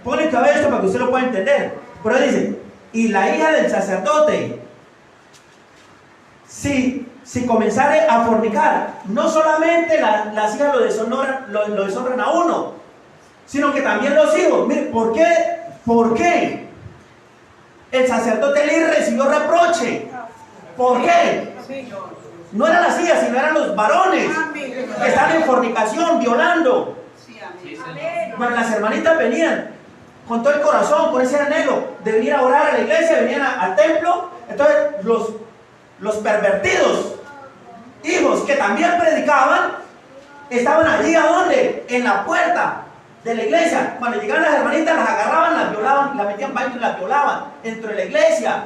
Ponle cabeza para que usted lo pueda entender. Pero dice, y la hija del sacerdote, si comenzare a fornicar, no solamente las hijas lo deshonran a uno, sino que también los hijos. Mire, ¿por qué? ¿Por qué? El sacerdote Elí recibió reproche. ¿Por qué? No eran las hijas, sino eran los varones que estaban en fornicación, violando. Bueno, las hermanitas venían con todo el corazón, con ese anhelo de venir a orar a la iglesia, venían al templo. Entonces los pervertidos hijos que también predicaban estaban allí, ¿a dónde? En la puerta de la iglesia. Cuando llegaban las hermanitas, las agarraban, las violaban, las metían baño y las violaban dentro de la iglesia.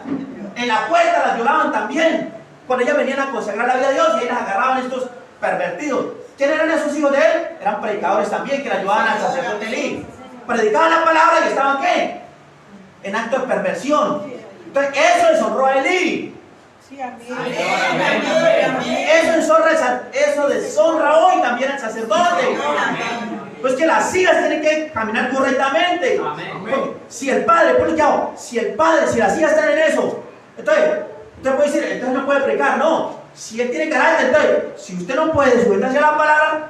En la puerta las violaban también, cuando ellas venían a consagrar la vida a Dios, y ahí las agarraban estos pervertidos. ¿Quiénes eran esos hijos de él? Eran predicadores también, que le ayudaban al sacerdote Elí. Predicaban la palabra y estaban ¿qué? En acto de perversión. Entonces eso deshonró a Elí. Eso deshonra hoy también al sacerdote. Pues que las hijas tienen que caminar correctamente. Si el padre, si las hijas están en eso, entonces usted puede decir, entonces no puede predicar. No, si él tiene carácter, entonces si usted no puede sujetarse a la palabra,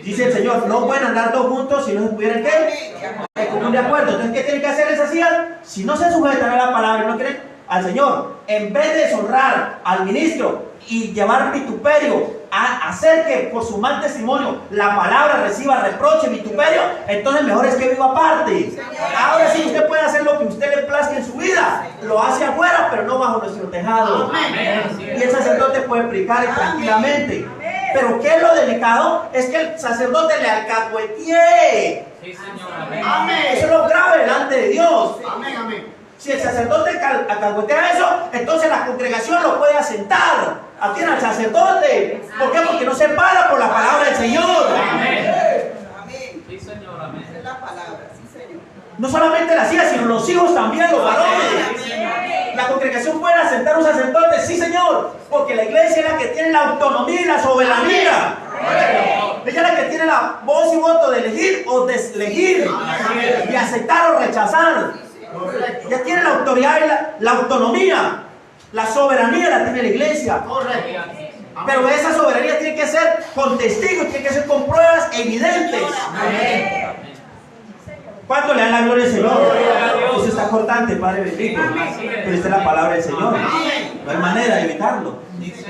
dice el Señor, no pueden andar dos juntos si no se pudieran ¿qué? Común de acuerdo. Entonces, ¿qué tienen que hacer esas hijas? Si no se sujetan a la palabra y no quieren al Señor, en vez de deshonrar al ministro y llevar vituperio, a hacer que por su mal testimonio la palabra reciba reproche, vituperio, entonces mejor es que viva aparte. Ahora sí usted puede hacer lo que usted le plazca en su vida, lo hace afuera, pero no bajo nuestro tejado. Y el sacerdote puede predicar tranquilamente. Pero ¿qué es lo delicado? Es que el sacerdote le alcahuetee. Eso es lo grave delante de Dios. Si el sacerdote alcahuetea eso, entonces la congregación lo puede asentar. Atiende al sacerdote. ¿Por qué? Porque no se para por la palabra del Señor. No solamente las hijas, sino los hijos también, los varones. La congregación puede asentar un sacerdote, sí, Señor, porque la iglesia es la que tiene la autonomía y la soberanía. Ella es la que tiene la voz y voto de elegir o deselegir, de aceptar o rechazar. Ella tiene la autoridad y la autonomía, la soberanía la tiene la iglesia. Pero esa soberanía tiene que ser con testigos, tiene que ser con pruebas evidentes. ¿Cuánto le dan la gloria al Señor? Eso está cortante, Padre bendito. Pero esta es la palabra del Señor. No hay manera de evitarlo.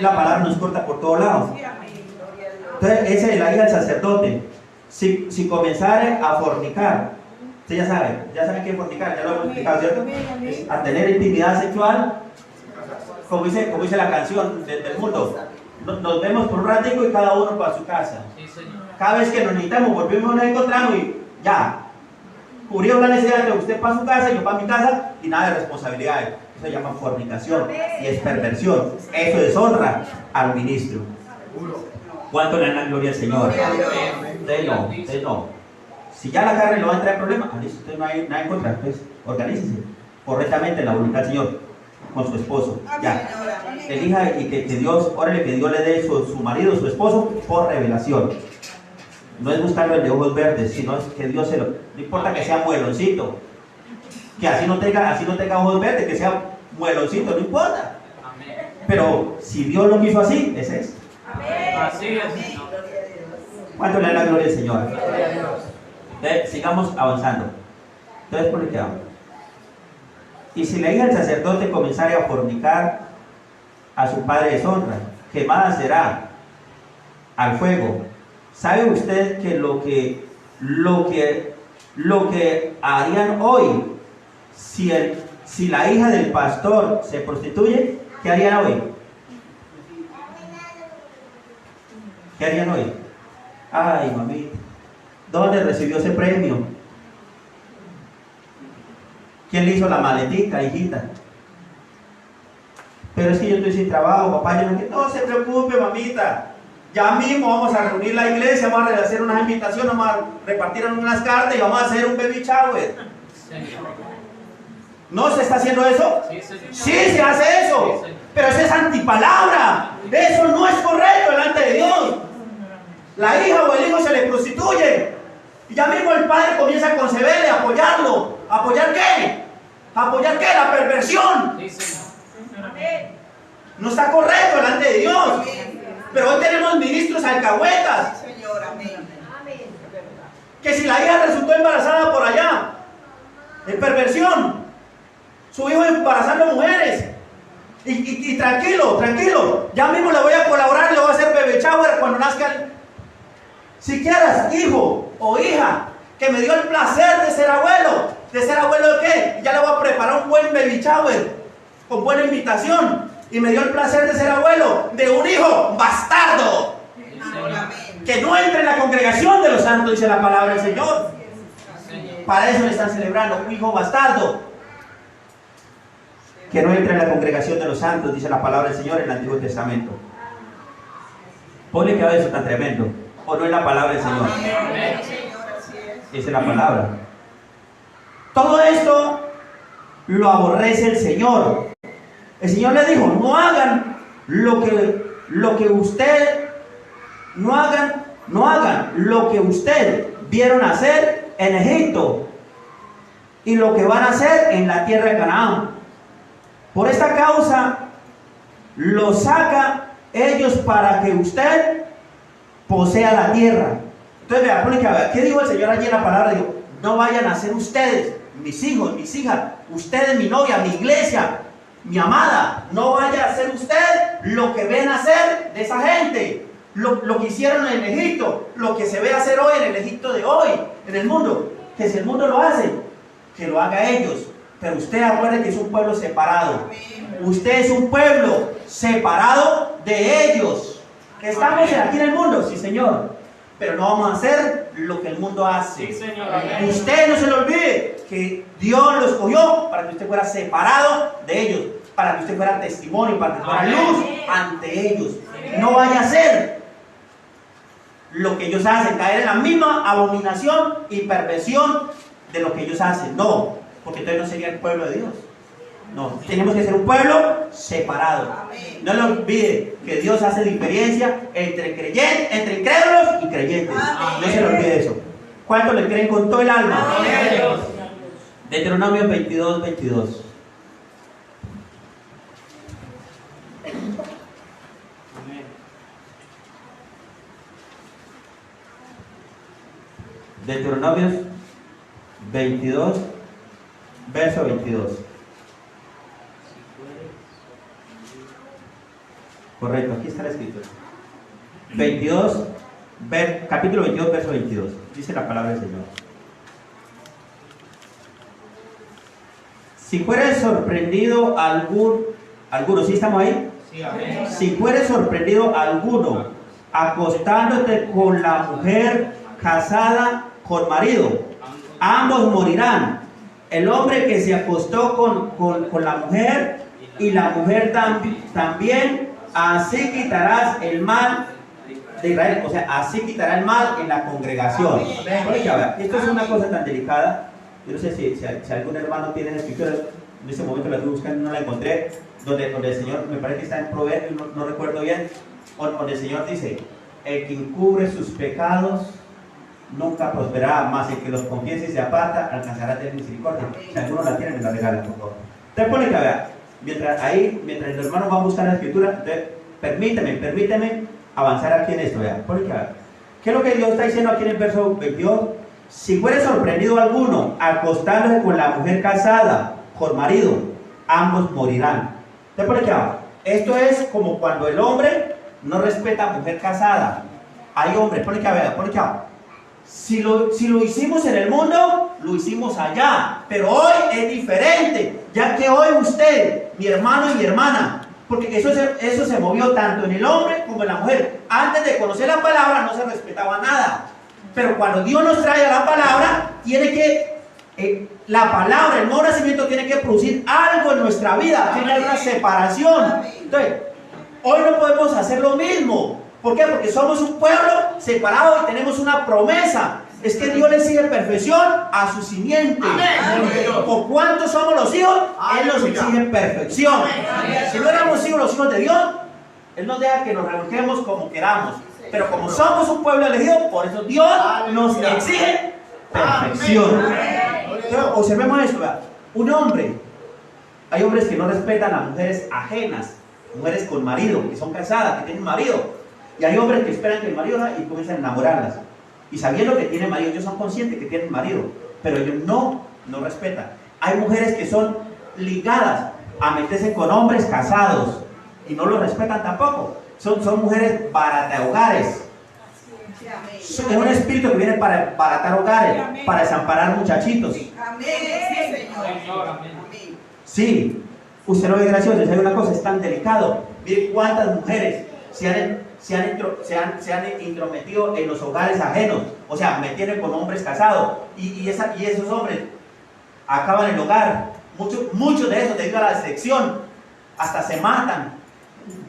La palabra nos corta por todos lados. Entonces, esa es la hija del sacerdote. Si comenzare a fornicar, usted ya sabe qué es fornicar, ya lo hemos explicado, ¿cierto? Es a tener intimidad sexual, como dice la canción del mundo. Nos vemos por un ratico y cada uno para su casa. Cada vez que nos necesitamos, volvemos, nos encontramos y ya. Cubrimos la necesidad de usted para su casa y yo para mi casa y nada de responsabilidades. Eso se llama fornicación y es perversión. Eso deshonra al ministro. ¿Cuánto le dan la gloria al Señor? Usted no. Si ya la carne lo va a entrar en problemas, usted no hay nada en contra. Pues organícese correctamente en la voluntad del Señor con su esposo. Ya. Elija y que Dios, órale, que Dios le dé su marido, su esposo, por revelación. No es buscarlo el de ojos verdes, sino es que Dios se lo... No importa que sea mueloncito, que así no tenga ojos verdes, que sea mueloncito, no importa. Pero si Dios lo quiso así, ese es. Así es. ¿Cuánto le da la gloria al Señor? Sigamos avanzando. Entonces, ¿por qué hago? Y si la hija del sacerdote comenzare a fornicar, a su padre deshonra, quemada será al fuego. ¿Sabe usted que lo que harían hoy, si la hija del pastor se prostituye, qué harían hoy? ¿Qué harían hoy? Ay, mamita, ¿dónde recibió ese premio? ¿Quién le hizo la maletica, hijita? Pero es que yo estoy sin trabajo, papá. No se preocupe, mamita. Ya mismo vamos a reunir la iglesia, vamos a hacer unas invitaciones, vamos a repartir unas cartas y vamos a hacer un baby shower. ¿No se está haciendo eso? Sí, se hace eso. Pero eso es antipalabra. Eso no es correcto delante de Dios. La hija o el hijo se le prostituye. Y ya mismo el padre comienza a concederle, a apoyarlo. ¿Apoyar qué? ¿Apoyar qué? La perversión. No está correcto delante de Dios. Pero hoy tenemos ministros alcahuetas. Que si la hija resultó embarazada por allá, en perversión, su hijo embarazando mujeres. Y tranquilo, ya mismo le voy a colaborar, le voy a hacer baby shower cuando nazca. Si quieras, hijo o hija, que me dio el placer de ser abuelo de qué, ya le voy a preparar un buen baby shower, con buena invitación. Y me dio el placer de ser abuelo de un hijo bastardo, que no entre en la congregación de los santos, dice la palabra del Señor. Para eso le están celebrando, un hijo bastardo, que no entre en la congregación de los santos, dice la palabra del Señor en el Antiguo Testamento. Ponle que a eso tan tremendo, o no es la palabra del Señor. Esa es la palabra. Todo esto lo aborrece el Señor. El Señor le dijo, no hagan lo que usted, no hagan lo que usted vieron hacer en Egipto y lo que van a hacer en la tierra de Canaán. Por esta causa los saca ellos para que usted posea la tierra. Entonces, vea, pone que, ¿qué dijo el Señor allí en la palabra? Dijo, no vayan a ser ustedes, mis hijos, mis hijas, ustedes, mi novia, mi iglesia, mi amada, no vaya a hacer usted lo que ven hacer de esa gente, lo que hicieron en Egipto, lo que se ve hacer hoy en el Egipto de hoy, en el mundo. Que si el mundo lo hace, que lo haga ellos. Pero usted acuerde que es un pueblo separado. Usted es un pueblo separado de ellos. Que estamos aquí en el mundo, sí, Señor. Pero no vamos a hacer lo que el mundo hace. Sí, Señor. Usted no se le olvide que Dios lo escogió para que usted fuera separado de ellos, para que usted fuera testimonio, para que fuera luz ante ellos. No vaya a hacer lo que ellos hacen, caer en la misma abominación y perversión de lo que ellos hacen. No, porque entonces no sería el pueblo de Dios. No, tenemos que ser un pueblo separado. No le olvide que Dios hace diferencia entre incrédulos y creyentes. No se le olvide eso. ¿Cuántos le creen con todo el alma? Deuteronomio 22, 22. Deuteronomios 22, verso 22. Correcto, aquí está la escritura. 22, capítulo 22, verso 22. Dice la palabra del Señor. Si fuere sorprendido alguno, ¿sí estamos ahí? Sí, amén. Si fuere sorprendido alguno acostándote con la mujer casada con marido, ambos morirán. El hombre que se acostó con la mujer y la mujer también, así quitarás el mal de Israel. O sea, así quitará el mal en la congregación. Esto es una cosa tan delicada. Yo no sé si algún hermano tiene la escritura. En ese momento la estoy buscando, no la encontré. Donde el Señor, me parece que está en Proverbios, no recuerdo bien, donde el Señor dice: el que encubre sus pecados nunca prosperará, más el que los confiese y se aparta alcanzará de misericordia. Si alguno la tiene, me la regala, por favor. Entonces pone que vea, mientras el hermano va a buscar la escritura, entonces permíteme avanzar aquí en esto, vean. Porque, ¿qué es lo que Dios está diciendo aquí en el verso 22? Si fuere sorprendido alguno acostándose con la mujer casada por marido, ambos morirán. Entonces, por aquí abajo, esto es como cuando el hombre no respeta a mujer casada. Hay hombres, por aquí abajo. Si lo hicimos en el mundo, lo hicimos allá. Pero hoy es diferente, ya que hoy usted, mi hermano y mi hermana, porque eso se movió tanto en el hombre como en la mujer. Antes de conocer la palabra no se respetaba nada. Pero cuando Dios nos trae a la palabra, la palabra, el nuevo nacimiento tiene que producir algo en nuestra vida, tiene que haber una separación. Entonces, hoy no podemos hacer lo mismo. ¿Por qué? Porque somos un pueblo separado y tenemos una promesa. Es que Dios le exige perfección a su simiente. Por cuánto somos los hijos, Él nos exige perfección. Si no éramos hijos, los hijos de Dios, Él nos deja que nos revolquemos como queramos. Pero como somos un pueblo elegido, por eso Dios nos exige perfección. Entonces, observemos esto, ¿verdad? Un hombre, hay hombres que no respetan a mujeres ajenas, mujeres con marido, que son casadas, que tienen marido. Y hay hombres que esperan que el marido y comienzan a enamorarlas. Y sabiendo que tienen marido, ellos son conscientes que tienen marido, pero ellos no respetan. Hay mujeres que son ligadas a meterse con hombres casados y no lo respetan tampoco. Son mujeres baratahogares. Es un espíritu que viene para baratar hogares, para desamparar muchachitos. Sí, usted no ve gracioso, hay una cosa, es tan delicado. Mire cuántas mujeres se han intrometido en los hogares ajenos, o sea, me tienen con hombres casados, y esos hombres acaban el hogar. Muchos de esos, debido a la decepción, hasta se matan,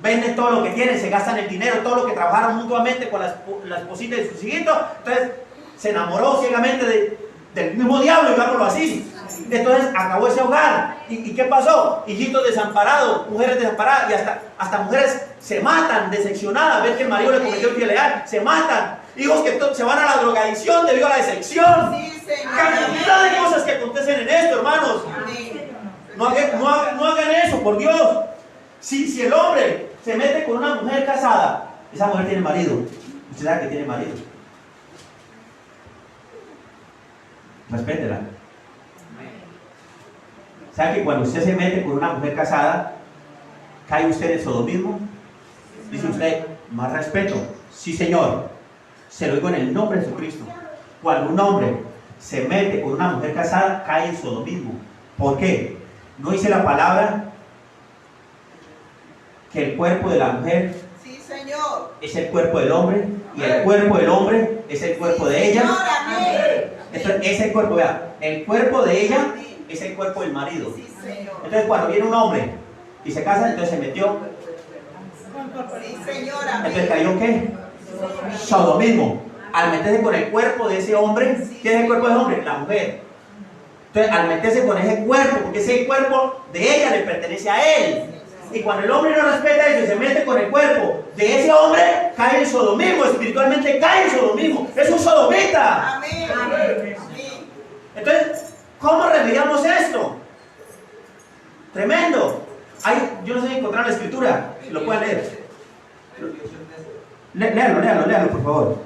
venden todo lo que tienen, se gastan el dinero, todo lo que trabajaron mutuamente con la esposita de sus hijitos. Entonces se enamoró ciegamente del mismo diablo, digámoslo así. Entonces acabó ese hogar. ¿Y qué pasó? Hijitos desamparados, mujeres desamparadas, y hasta mujeres se matan, decepcionadas, ven que el marido le cometió infidelidad, se matan. Hijos que se van a la drogadicción debido a la decepción. Cantidad de cosas que acontecen en esto, hermanos. No hagan eso, por Dios. Si el hombre se mete con una mujer casada, esa mujer tiene marido. Usted sabe que tiene marido. Respétela. ¿Sabe que cuando usted se mete con una mujer casada, cae usted en sodomismo? Dice usted, más respeto. Sí, Señor. Se lo digo en el nombre de Jesucristo. Cuando un hombre se mete con una mujer casada, cae en sodomismo. ¿Por qué? ¿No dice la palabra que el cuerpo de la mujer es el cuerpo del hombre y el cuerpo del hombre es el cuerpo de ella? Entonces, ese cuerpo, vea, el cuerpo de ella es el cuerpo del marido. Entonces, cuando viene un hombre y se casa, entonces se metió. Entonces cayó ¿qué? Sodomismo. Al meterse con el cuerpo de ese hombre, ¿quién es el cuerpo del hombre? La mujer. Entonces, al meterse con ese cuerpo, porque ese cuerpo de ella le pertenece a él. Y cuando el hombre no respeta eso y se mete con el cuerpo de ese hombre, cae en sodomismo, espiritualmente cae en sodomismo. Es un sodomita. Amén. Entonces, ¿cómo remediamos esto? Tremendo. Yo no sé encontrar la escritura, si lo pueden leer. Léalo, por favor.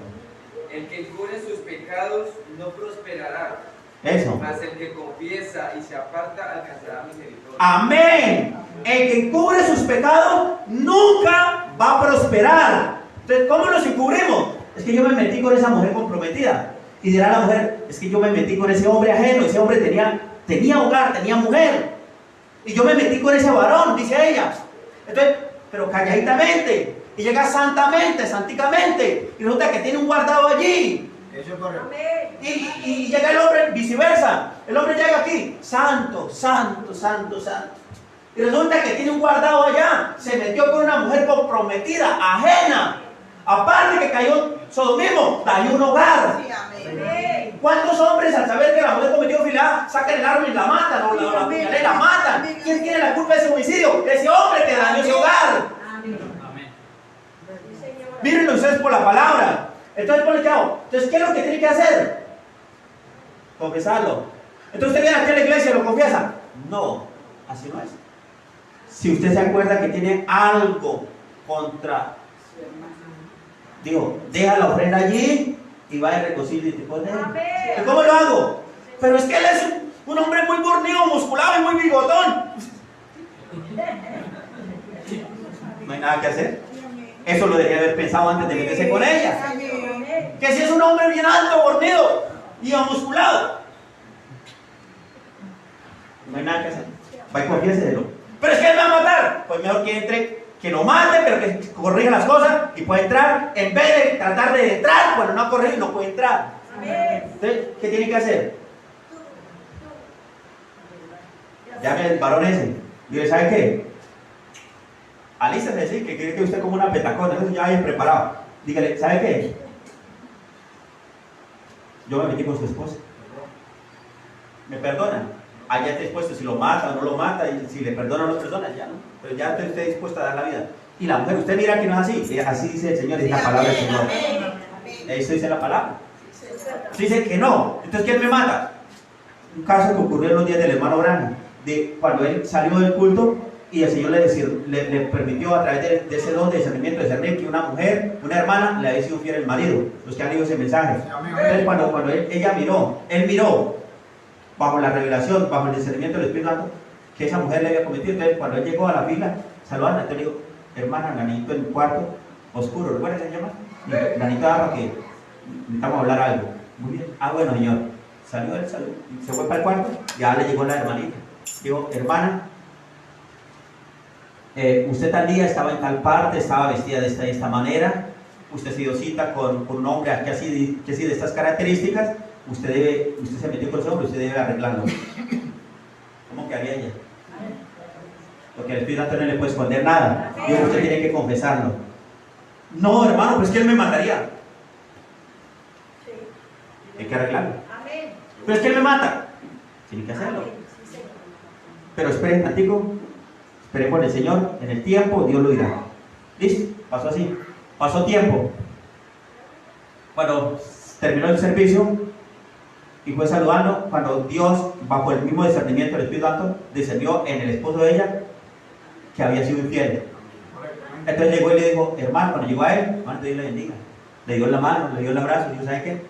El que encubre sus pecados no prosperará. Eso. Mas el que confiesa y se aparta alcanzará misericordia. Amén. El que encubre sus pecados nunca va a prosperar. Entonces, ¿cómo los encubrimos? Es que yo me metí con esa mujer comprometida. Y dirá la mujer, es que yo me metí con ese hombre ajeno. Ese hombre tenía hogar, tenía mujer. Y yo me metí con ese varón, dice ella. Entonces, pero calladitamente. Y llega santamente, santicamente. Y resulta que tiene un guardado allí. Eso es correcto. Y llega el hombre viceversa. El hombre llega aquí, santo. Y resulta que tiene un guardado allá. Se metió con una mujer comprometida, ajena. Aparte que cayó sodomismo, dañó un hogar. ¿Cuántos hombres al saber que la mujer cometió infidelidad sacan el arma y la matan? O la apuñalan y la matan. ¿Quién tiene la culpa de ese homicidio? Ese hombre que dañó ese hogar. Mírenlo ustedes por la palabra. Entonces, ¿qué es lo que tiene que hacer? Confesarlo. Entonces usted viene aquí a la iglesia y lo confiesa. No, así no es. Si usted se acuerda que tiene algo contra Dijo, deja la ofrenda allí y vaya a reconciliarte con él. ¿Y cómo lo hago? Pero es que él es un hombre muy burnido, musculado y muy bigotón. No hay nada que hacer. Eso lo debía haber pensado antes de meterse con ella. Que si es un hombre bien alto, burnido y musculado, no hay nada que hacer. Va y confiéselo. Pero es que él va a matar. Pues mejor que entre, que lo mate, pero que corrija las cosas y pueda entrar. En vez de tratar de entrar, bueno, no ha corregido, no puede entrar. Entonces, ¿qué tiene que hacer? Llame al varón ese. Dile, ¿sabe qué? Alístese, decir que quiere que usted como una petacona, eso ya hay preparado. Dígale, ¿sabe qué? Yo me metí con su esposa. ¿Me perdona? Allá está dispuesto, si lo mata o no lo mata, y si le perdona o no lo perdona, ya no. Pero ya usted está dispuesto a dar la vida. Y la mujer, usted mira que no es así. Así dice el Señor, es la palabra del Señor. Eso dice la palabra. Dice que no. Entonces, ¿quién me mata? Un caso que ocurrió en los días del hermano Branham, de cuando él salió del culto y el Señor le permitió a través de ese don de discernimiento, discernir que una mujer, una hermana, le había sido fiel al marido. Los que han leído ese mensaje. Entonces, cuando ella miró, él miró bajo la revelación, bajo el discernimiento del Espíritu Santo, que esa mujer le había cometido. Entonces, cuando él llegó a la fila, saludando, entonces le dijo, hermana, la necesito en el cuarto oscuro. ¿Recuerda que se llama? La necesito para que necesitamos hablar algo. Muy bien. Ah, bueno, señor. Salió él, salió, se fue para el cuarto, ya le llegó la hermanita. Dijo, hermana, usted tal día estaba en tal parte, estaba vestida de esta manera, usted se dio cita con un hombre que así de estas características, usted se metió con ese hombre, usted debe arreglarlo. ¿Cómo que haría ella? Porque el Espíritu Santo no le puede esconder nada. Dios, usted tiene que confesarlo. No, hermano, pues que él me mataría. Hay que arreglarlo. Pero es que él me mata. Tiene que hacerlo. Pero esperen un ratico. Esperen con el Señor. En el tiempo Dios lo dirá. ¿Listo? Pasó así. Pasó tiempo. Cuando terminó el servicio y fue saludando, cuando Dios, bajo el mismo discernimiento del Espíritu Santo, descendió en el esposo de ella, que había sido infiel. Entonces llegó y le dijo, hermano, cuando llegó a él, hermano, Dios le bendiga. Le dio la mano, le dio el abrazo, y dijo, ¿sabe qué?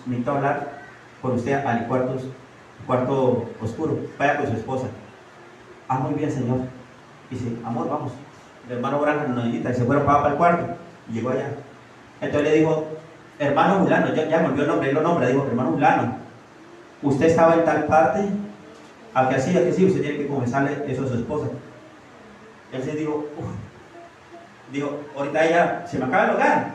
Necesito hablar con usted al cuarto oscuro. Vaya con su esposa. Ah, muy bien, Señor. Dice, amor, vamos. El hermano Branham nos invita y se fueron para el cuarto. Y llegó allá. Entonces le dijo, hermano Julano, ya me olvidó el nombre, él lo nombra, dijo, hermano Julano, usted estaba en tal parte, a que así, usted tiene que confesarle eso a su esposa. Él se dijo, dijo, ahorita ella se me acaba el hogar.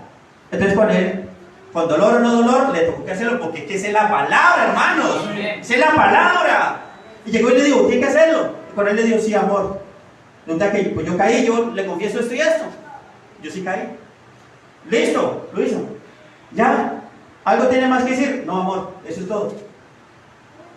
Entonces con él, con dolor o no dolor, le tocó que hacerlo, porque es que esa es la palabra, hermanos. Esa es la palabra. Y llegó y le dijo, tiene que hacerlo. Y con él le dijo, sí, amor. Nunca que pues yo caí, yo le confieso esto y esto. Yo sí caí. Listo, lo hizo. Ya. ¿Algo tiene más que decir? No, amor, eso es todo.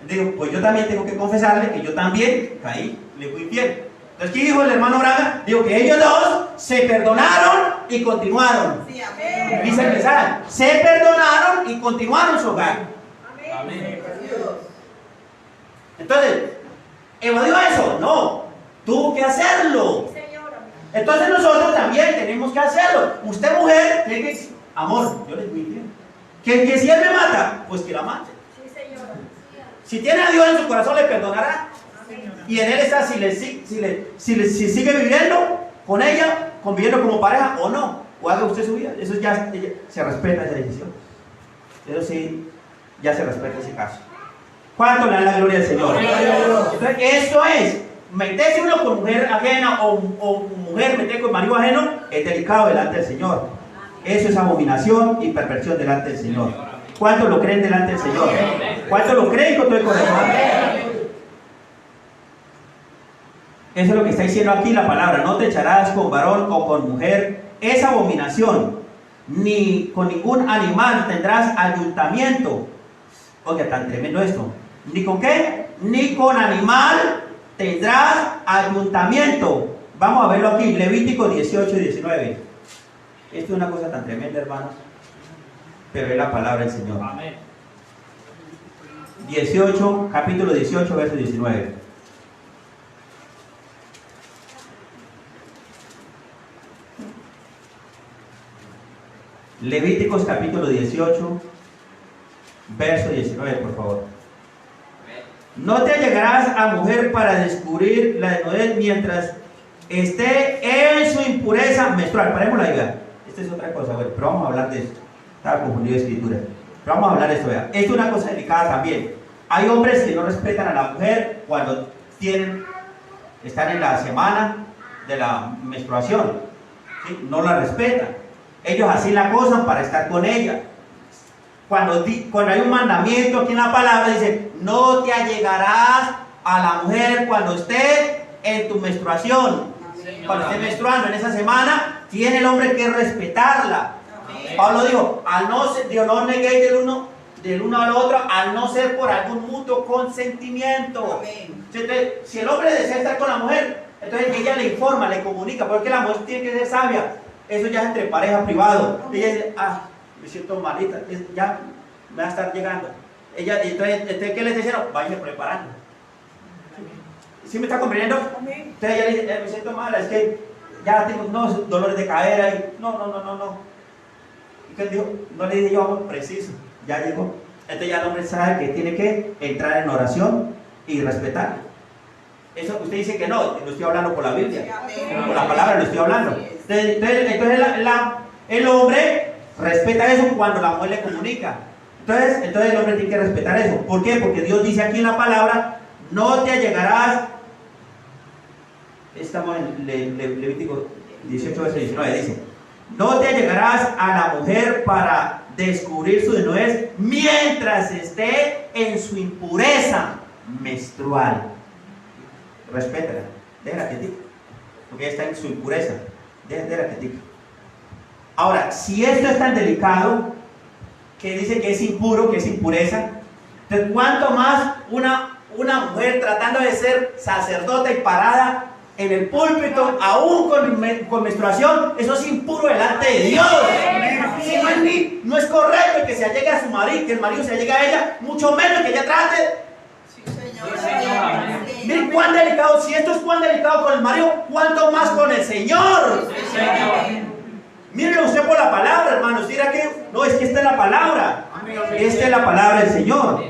Digo, pues yo también tengo que confesarle que yo también caí, le fui infiel. Entonces, ¿qué dijo el hermano Braga? Dijo que ellos dos se perdonaron y continuaron. Sí, amén. Dice el mensaje, se perdonaron y continuaron su hogar. Amén. Entonces, ¿evadió eso? No, tuvo que hacerlo. Entonces nosotros también tenemos que hacerlo. Usted, mujer, tiene que decir, amor, yo les voy bien. Que si él me mata, pues que la mate. Si tiene a Dios en su corazón, le perdonará. Y en él está si sigue viviendo con ella, conviviendo como pareja o no, o haga usted su vida. Eso ya se respeta esa decisión. Eso sí, ya se respeta ese caso. ¿Cuánto le dan la gloria al Señor? Entonces, esto es, meterse uno con mujer ajena o mujer meter con marido ajeno, es delicado delante del Señor. Eso es abominación y perversión delante del Señor. ¿Cuántos lo creen delante del Señor? ¿Cuántos lo creen con todo el corazón? Eso es lo que está diciendo aquí la palabra. No te echarás con varón o con mujer. Es abominación. Ni con ningún animal tendrás ayuntamiento. Oiga, tan tremendo esto. ¿Ni con qué? Ni con animal tendrás ayuntamiento. Vamos a verlo aquí. Levítico 18 y 19. Esto es una cosa tan tremenda, hermanos. Pero es la palabra del Señor. Amén. 18, capítulo 18, verso 19. Levíticos capítulo 18, verso 19, por favor. No te allegarás a mujer para descubrir la desnudez mientras esté en su impureza menstrual. Parémosla ahí, vea. Esta es otra cosa, bueno, pero vamos a hablar de esto. Estaba confundido de escritura. Pero vamos a hablar de esto, vea. Esto es una cosa delicada también. Hay hombres que no respetan a la mujer cuando están en la semana de la menstruación. ¿Sí? No la respetan. Ellos así la gozan para estar con ella. Cuando hay un mandamiento aquí en la palabra, dice: no te allegarás a la mujer cuando esté en tu menstruación. Cuando esté menstruando en esa semana, tiene el hombre que respetarla. Pablo dijo: Dios no neguéis del uno al otro, al no ser por algún mutuo consentimiento. Entonces, si el hombre desea estar con la mujer, entonces ella le informa, le comunica, porque la mujer tiene que ser sabia. Eso ya es entre pareja privado. Ella dice: me siento malita, ya me va a estar llegando. Entonces, ¿qué le dijeron? Váyase preparando. ¿Sí me está comprendiendo? Entonces ella dice: me siento mala, es que ya tengo dolores de cadera. Y no. ¿Y qué dijo? No le dije yo: vamos, preciso, ya llegó. Entonces ya el hombre sabe que tiene que entrar en oración y respetar. Eso usted dice que no estoy hablando por la Biblia, por la palabra lo estoy hablando. Entonces el hombre respeta eso cuando la mujer le comunica. Entonces el hombre tiene que respetar eso. ¿Por qué? Porque Dios dice aquí en la palabra: no te allegarás. Estamos en Levítico 18, verso 19, dice: no te allegarás a la mujer para descubrir su desnudez mientras esté en su impureza menstrual. Respétala, déjala quietita, porque ella está en su impureza. Déjala quietita. Ahora, si esto es tan delicado, que dice que es impuro, que es impureza, entonces ¿cuánto más una mujer tratando de ser sacerdota y parada en el púlpito, aún con menstruación? Eso es impuro delante de Dios. Si no es correcto que se allegue a su marido, que el marido se allegue a ella, mucho menos que ella trate. Miren cuán delicado, si esto es cuán delicado con el marido, cuánto más con el Señor. Mírenlo usted por la palabra, hermanos. Dirá que no, es que esta es la palabra. Esta es la palabra del Señor.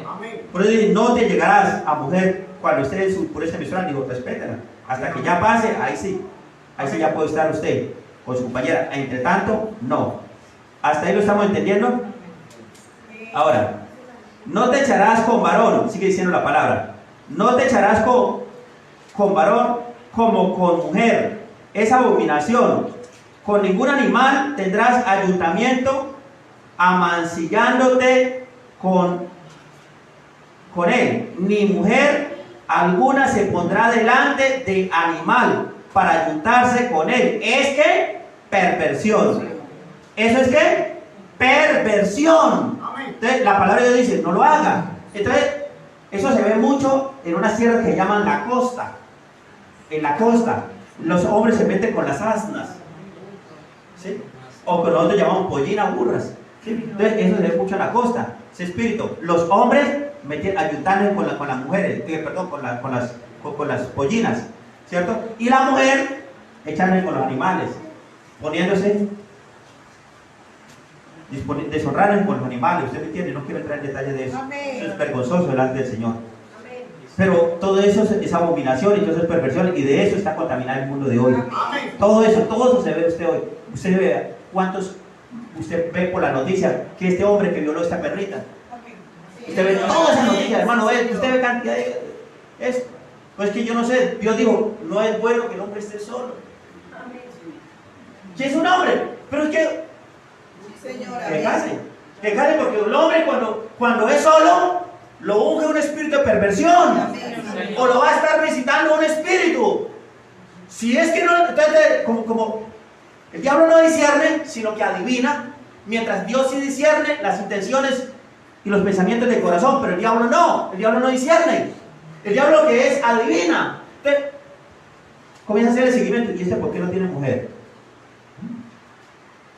Por eso dice: no te llegarás a mujer cuando esté en su pureza menstrual. Digo, respétala. Hasta que ya pase, ahí sí ya puede estar usted con su compañera. Entre tanto, no. ¿Hasta ahí lo estamos entendiendo? Ahora, no te echarás con varón, sigue diciendo la palabra. No te echarás con varón como con mujer. Es abominación. Con ningún animal tendrás ayuntamiento, amancillándote con él. Ni mujer alguna se pondrá delante de animal para ayuntarse con él. Es que perversión. ¿Eso es qué? Perversión. Entonces la palabra de Dios dice: no lo haga. Entonces eso se ve mucho en unas tierras que llaman la costa. En la costa los hombres se meten con las asnas, ¿sí? O que nosotros llamamos pollinas, burras, ¿sí? Entonces eso se ve mucho en la costa, ese espíritu. Los hombres ayuntando con las mujeres, con las pollinas, ¿cierto? Y la mujer echándole con los animales, poniéndose, deshonrando con los animales. Usted me entiende, no quiero entrar en detalle de eso. Eso es vergonzoso delante del Señor. Pero todo eso es abominación y todo eso es perversión, y de eso está contaminado el mundo de hoy. Todo eso se ve usted hoy. Usted ve cuántos, usted ve por la noticia que este hombre que violó a esta perrita. Usted ve todas esas noticias, hermano. Usted ve cantidad de eso. Pues que yo no sé, Dios dijo: no es bueno que el hombre esté solo. Si es un hombre, pero es que que case, porque el hombre cuando es solo, lo unge un espíritu de perversión, o lo va a estar visitando un espíritu. Si es que no, entonces, como el diablo no discierne, sino que adivina, mientras Dios sí discierne las intenciones y los pensamientos del corazón, pero el diablo no discierne. El diablo lo que es, adivina. Entonces, comienza a hacer el seguimiento. ¿Y por qué no tiene mujer?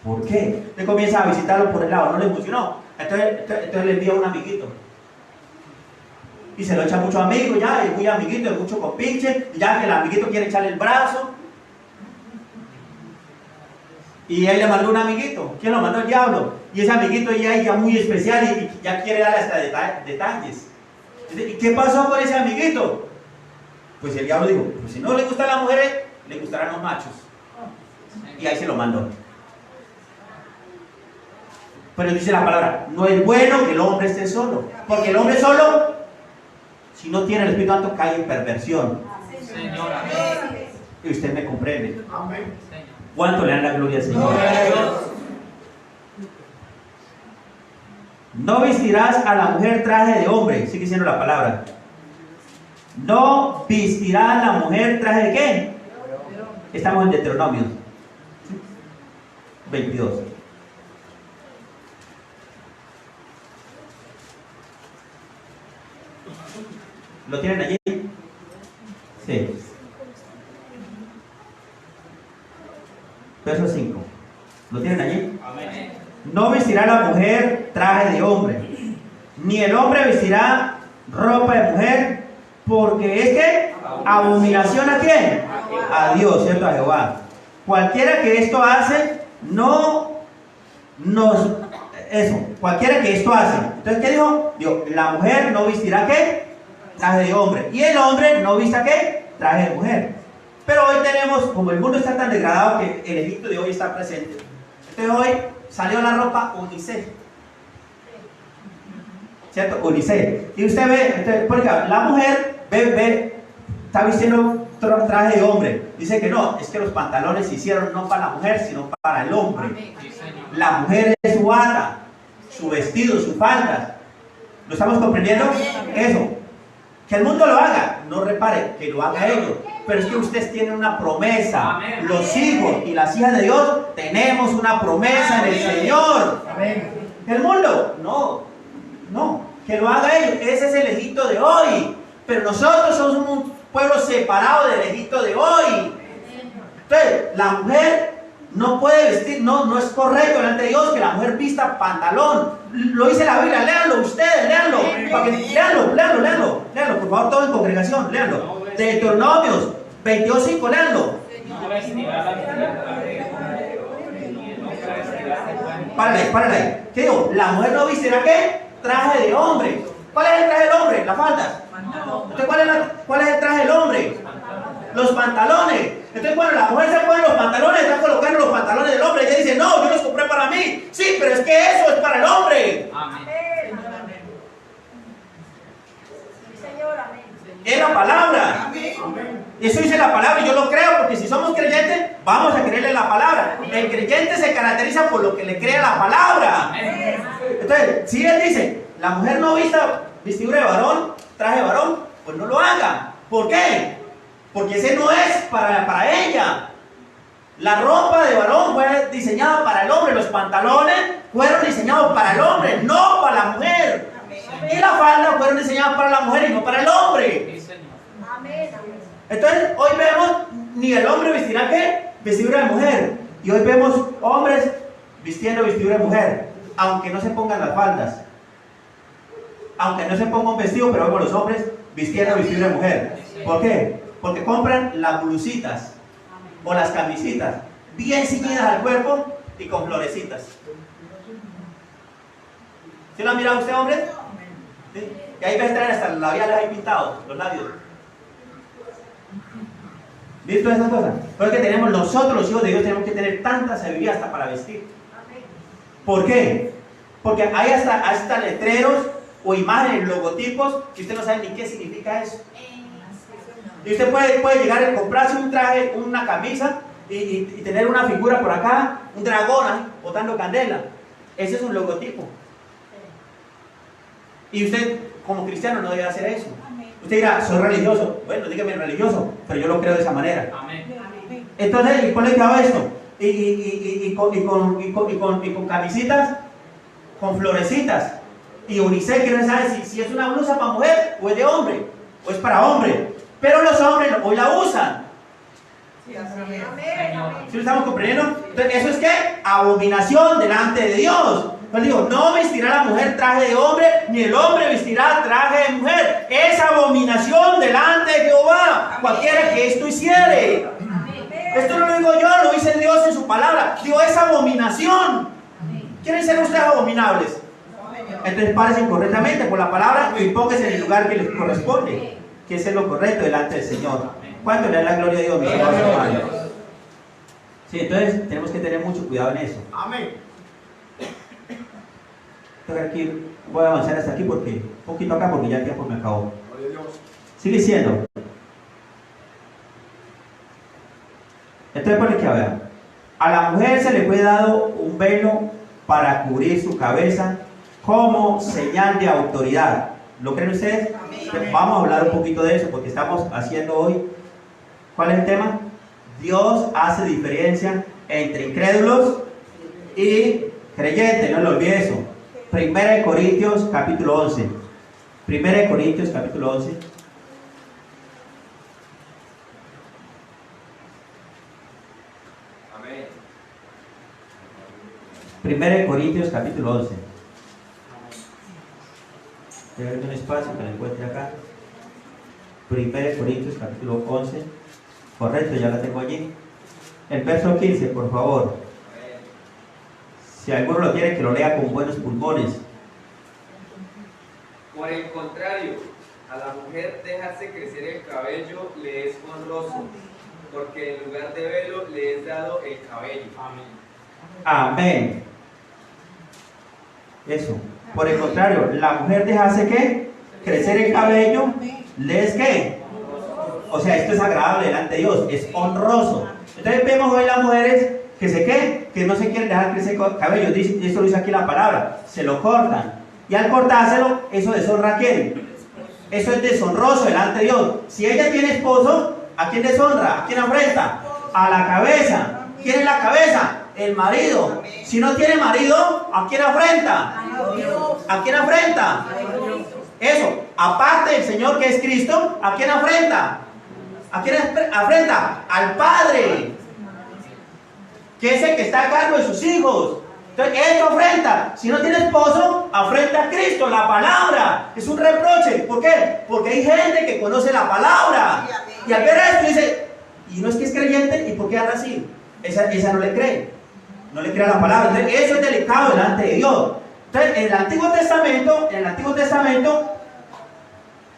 ¿Por qué? Usted comienza a visitarlo por el lado, no le funcionó. Entonces le envía un amiguito. Y se lo echa mucho amigo, ya, es muy amiguito, es mucho compinche, ya que el amiguito quiere echarle el brazo. Y él le mandó un amiguito. ¿Quién lo mandó? El diablo. Y ese amiguito ya muy especial y ya quiere darle hasta detalles. ¿Y qué pasó con ese amiguito? Pues el diablo dijo, pues si no le gustan las mujeres, le gustarán los machos. Y ahí se lo mandó. Pero dice la palabra, no es bueno que el hombre esté solo. Porque el hombre solo, si no tiene el Espíritu Santo, cae en perversión. Señor, amén. Y usted me comprende. Amén. ¿Cuánto le dan la gloria al Señor? Gloria a Dios. No vestirás a la mujer traje de hombre. Sigue siendo la palabra. No vestirá a la mujer traje de qué. Estamos en Deuteronomio 22. ¿Lo tienen allí? Sí. Verso 5. ¿Lo tienen allí? Amén. No vestirá la mujer traje de hombre, ni el hombre vestirá ropa de mujer, porque es que abominación a quién? A Dios, ¿cierto? A Jehová. Cualquiera que esto hace, cualquiera que esto hace. Entonces, ¿qué dijo? Dijo, la mujer no vestirá ¿qué? Traje de hombre, y el hombre no vista ¿qué? Traje de mujer. Pero hoy tenemos, como el mundo está tan degradado que el Egipto de hoy está presente, entonces hoy salió la ropa unisex, ¿cierto? Unisex. Y usted ve, entonces, porque la mujer está vistiendo traje de hombre. Dice que no, es que los pantalones se hicieron no para la mujer, sino para el hombre. La mujer es su bata, su vestido, su falda. ¿Lo estamos comprendiendo? Eso. Que el mundo lo haga, no repare, que lo haga ellos. Pero es que ustedes tienen una promesa. Amén. Los hijos y las hijas de Dios tenemos una promesa en el Señor. El mundo, no, que lo haga ellos. Ese es el Egipto de hoy. Pero nosotros somos un pueblo separado del Egipto de hoy. Entonces, la mujer no puede vestir, no es correcto delante de Dios que la mujer vista pantalón. Lo dice la Biblia, léanlo ustedes, léanlo. Léanlo, por favor, todos en congregación, léanlo. Deuteronomios 22:5, léanlo. No vestirá la mujer traje de hombre, ni el hombre vestirá ropa de mujer. Párale ahí. ¿Qué digo? La mujer no vestirá ¿qué? Traje de hombre. ¿Cuál es el traje del hombre? La falda. Entonces, ¿cuál es el traje del hombre? Los pantalones. Entonces, cuando la mujer se pone los pantalones, está colocando los pantalones del hombre. Ella dice, no, yo los compré para mí. Sí, pero es que eso es para el hombre. Amén. Es la palabra. Eso dice la palabra y yo lo creo, porque si somos creyentes, vamos a creerle la palabra. El creyente se caracteriza por lo que le cree la palabra. Entonces, si él dice, la mujer no vista vestidura de varón, traje de varón, pues no lo haga. ¿Por qué? Porque ese no es para ella. La ropa de varón fue diseñada para el hombre, los pantalones fueron diseñados para el hombre, no para la mujer. Y la falda fueron diseñadas para la mujer y no para el hombre. Sí, Señor. Entonces, hoy vemos, ni el hombre vestirá ¿qué? Vestidura de mujer. Y hoy vemos hombres vistiendo vestidura de mujer, aunque no se pongan las faldas, aunque no se ponga un vestido, pero vemos los hombres vistiendo vestidura de mujer. ¿Por qué? Porque compran las blusitas o las camisitas bien ceñidas al cuerpo y con florecitas. ¿Sí lo ha mirado usted, hombre? ¿Sí? Y ahí ves traer hasta los labiales ahí pintados, los labios. ¿Visto esas cosas? Porque tenemos nosotros, los hijos de Dios, tenemos que tener tanta sabiduría hasta para vestir. ¿Por qué? Porque hay hasta letreros o imágenes, logotipos, que usted no sabe ni qué significa eso. Y usted puede llegar a comprarse un traje, una camisa y tener una figura por acá, un dragón ahí, botando candela. Ese es un logotipo. Y usted, como cristiano, no debe hacer eso. Usted dirá, soy religioso. Bueno, dígame religioso, pero yo lo creo de esa manera. Amén. Entonces, ¿y ponle cuidado a esto? Y con camisitas, con florecitas. Y unisex, que no sabe si es una blusa para mujer o es de hombre, o es para hombre. Pero los hombres hoy la usan. ¿Sí lo estamos comprendiendo? Entonces, ¿eso es qué? Abominación delante de Dios. Pues digo, no vestirá la mujer traje de hombre, ni el hombre vestirá traje de mujer. Es abominación delante de Jehová, cualquiera que esto hiciere. Esto no lo digo yo, lo dice dice Dios en su palabra. Dios es abominación. ¿Quieren ser ustedes abominables? Entonces párense correctamente por la palabra y pónganse en el lugar que les corresponde, que es lo correcto delante del Señor. ¿Cuánto le da la gloria a Dios, mis amados hermanos? Sí, entonces tenemos que tener mucho cuidado en eso. Amén. Aquí, voy a avanzar hasta aquí porque un poquito acá porque ya el tiempo me acabó. Gloria a Dios. Sigue siendo. Entonces pone que a ver, a la mujer se le fue dado un velo para cubrir su cabeza como señal de autoridad. ¿Lo creen ustedes? Entonces, vamos a hablar un poquito de eso porque estamos haciendo hoy. ¿Cuál es el tema? Dios hace diferencia entre incrédulos y creyentes, no lo olvides eso. 1 Corintios capítulo 11. 1 Corintios capítulo 11. Amén. 1 Corintios capítulo 11. Déjame un espacio que lo encuentre acá. 1 Corintios capítulo 11. Correcto, ya la tengo allí. El verso 15, por favor. Si alguno lo quiere, que lo lea con buenos pulmones. Por el contrario, a la mujer dejarse crecer el cabello le es honroso, porque en lugar de velo le es dado el cabello. Amén. Amén. Eso. Por el contrario, la mujer dejarse ¿qué? Crecer el cabello, ¿le es qué? O sea, esto es agradable delante de Dios, es honroso. Entonces vemos hoy las mujeres que se ¿qué? Que no se quieren dejar crecer el cabello. Esto lo dice aquí la palabra, se lo cortan. Y al cortárselo, eso deshonra a quién. Eso es deshonroso delante de Dios. Si ella tiene esposo, ¿a quién deshonra? ¿A quién afrenta? A la cabeza. ¿Quién es la cabeza? El marido. Si no tiene marido, ¿a quién afrenta? ¿A quién afrenta? Eso, aparte del Señor que es Cristo, ¿a quién afrenta? ¿A quién afrenta? Al Padre, que es el que está a cargo de sus hijos. Entonces, esto afrenta. Si no tiene esposo, afrenta a Cristo, la palabra. Es un reproche. ¿Por qué? Porque hay gente que conoce la palabra. Y al ver esto dice, y no es que es creyente, ¿y por qué anda así? Esa no le cree. No le cree a la palabra. Entonces, eso es delicado delante de Dios. Entonces, en el Antiguo Testamento,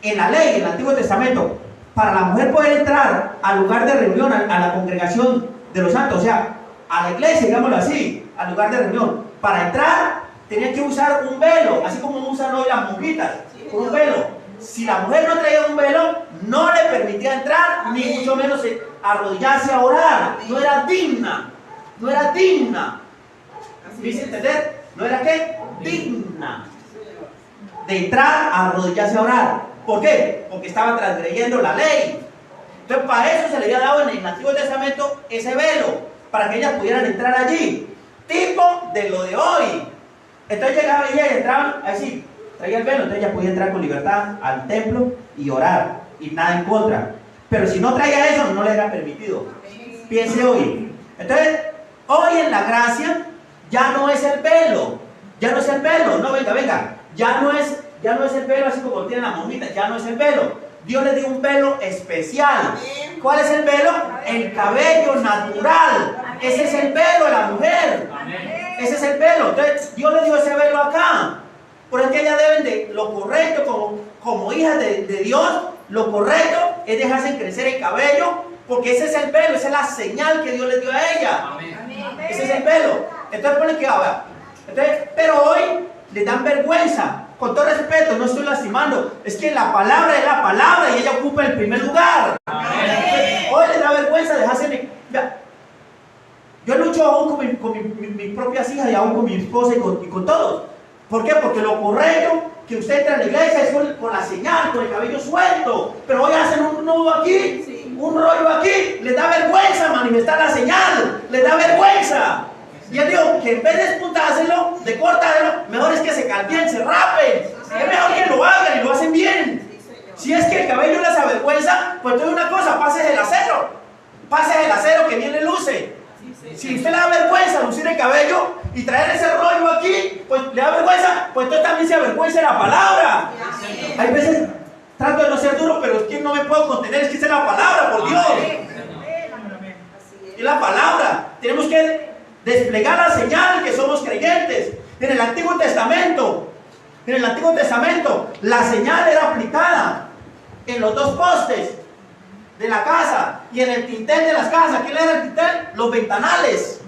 en la ley, en el Antiguo Testamento, para la mujer poder entrar al lugar de reunión, a la congregación de los santos, o sea, a la iglesia, digámoslo así, al lugar de reunión, para entrar tenía que usar un velo, así como usan hoy las monjitas, con un velo. Si la mujer no traía un velo, no le permitía entrar, ni mucho menos arrodillarse a orar. No era digna, no era digna. ¿Me hice entender? ¿No era qué? Digna de entrar a arrodillarse a orar. ¿Por qué? Porque estaba transgrediendo la ley. Entonces, para eso se le había dado en el Antiguo Testamento ese velo, para que ellas pudieran entrar allí. Tipo de lo de hoy. Entonces llegaban ellas y entraban así, traía el velo, entonces ella podía entrar con libertad al templo y orar, y nada en contra. Pero si no traía eso, no le era permitido. Piense hoy. Entonces, hoy en la gracia ya no es el velo, ya no es el velo, no, venga, ya no es el velo así como tienen las monjitas, ya no es el velo. Dios le dio un velo especial. ¿Cuál es el velo? El cabello natural. Ese es el velo de la mujer. Ese es el velo. Entonces, Dios le dio ese velo acá. Por eso que ellas deben de, lo correcto, como hijas de Dios, lo correcto es dejarse crecer el cabello, porque ese es el velo, esa es la señal que Dios le dio a ella. Ese es el velo. Entonces pone que ahora. Pero hoy le dan vergüenza. Con todo respeto, no estoy lastimando. Es que la palabra es la palabra y ella ocupa el primer lugar. Hoy le da vergüenza dejarse. Yo lucho aún con mis propias hijas y aún con mi esposa y con todos. ¿Por qué? Porque lo correcto que usted entra en la iglesia es con la señal, con el cabello suelto. Pero hoy hacen un nudo aquí, un rollo aquí. Les da vergüenza manifestar la señal. Les da vergüenza. Y yo digo que en vez de despuntárselo, de cortarlo, mejor es que se calpien, se rapen. Es mejor que lo hagan y lo hacen bien. Si es que el cabello les avergüenza, pues entonces una cosa, pase el acero. Pase el acero que bien le luce. Si usted le da vergüenza lucir el cabello y traer ese rollo aquí, pues le da vergüenza, pues entonces también se avergüenza la palabra. Hay veces trato de no ser duro, pero es que no me puedo contener, es que esa es la palabra, por Dios. Y la palabra, tenemos que desplegar la señal que somos creyentes. En el Antiguo Testamento, la señal era aplicada en los dos postes de la casa y en el dintel de las casas. ¿Qué era el dintel? Los ventanales.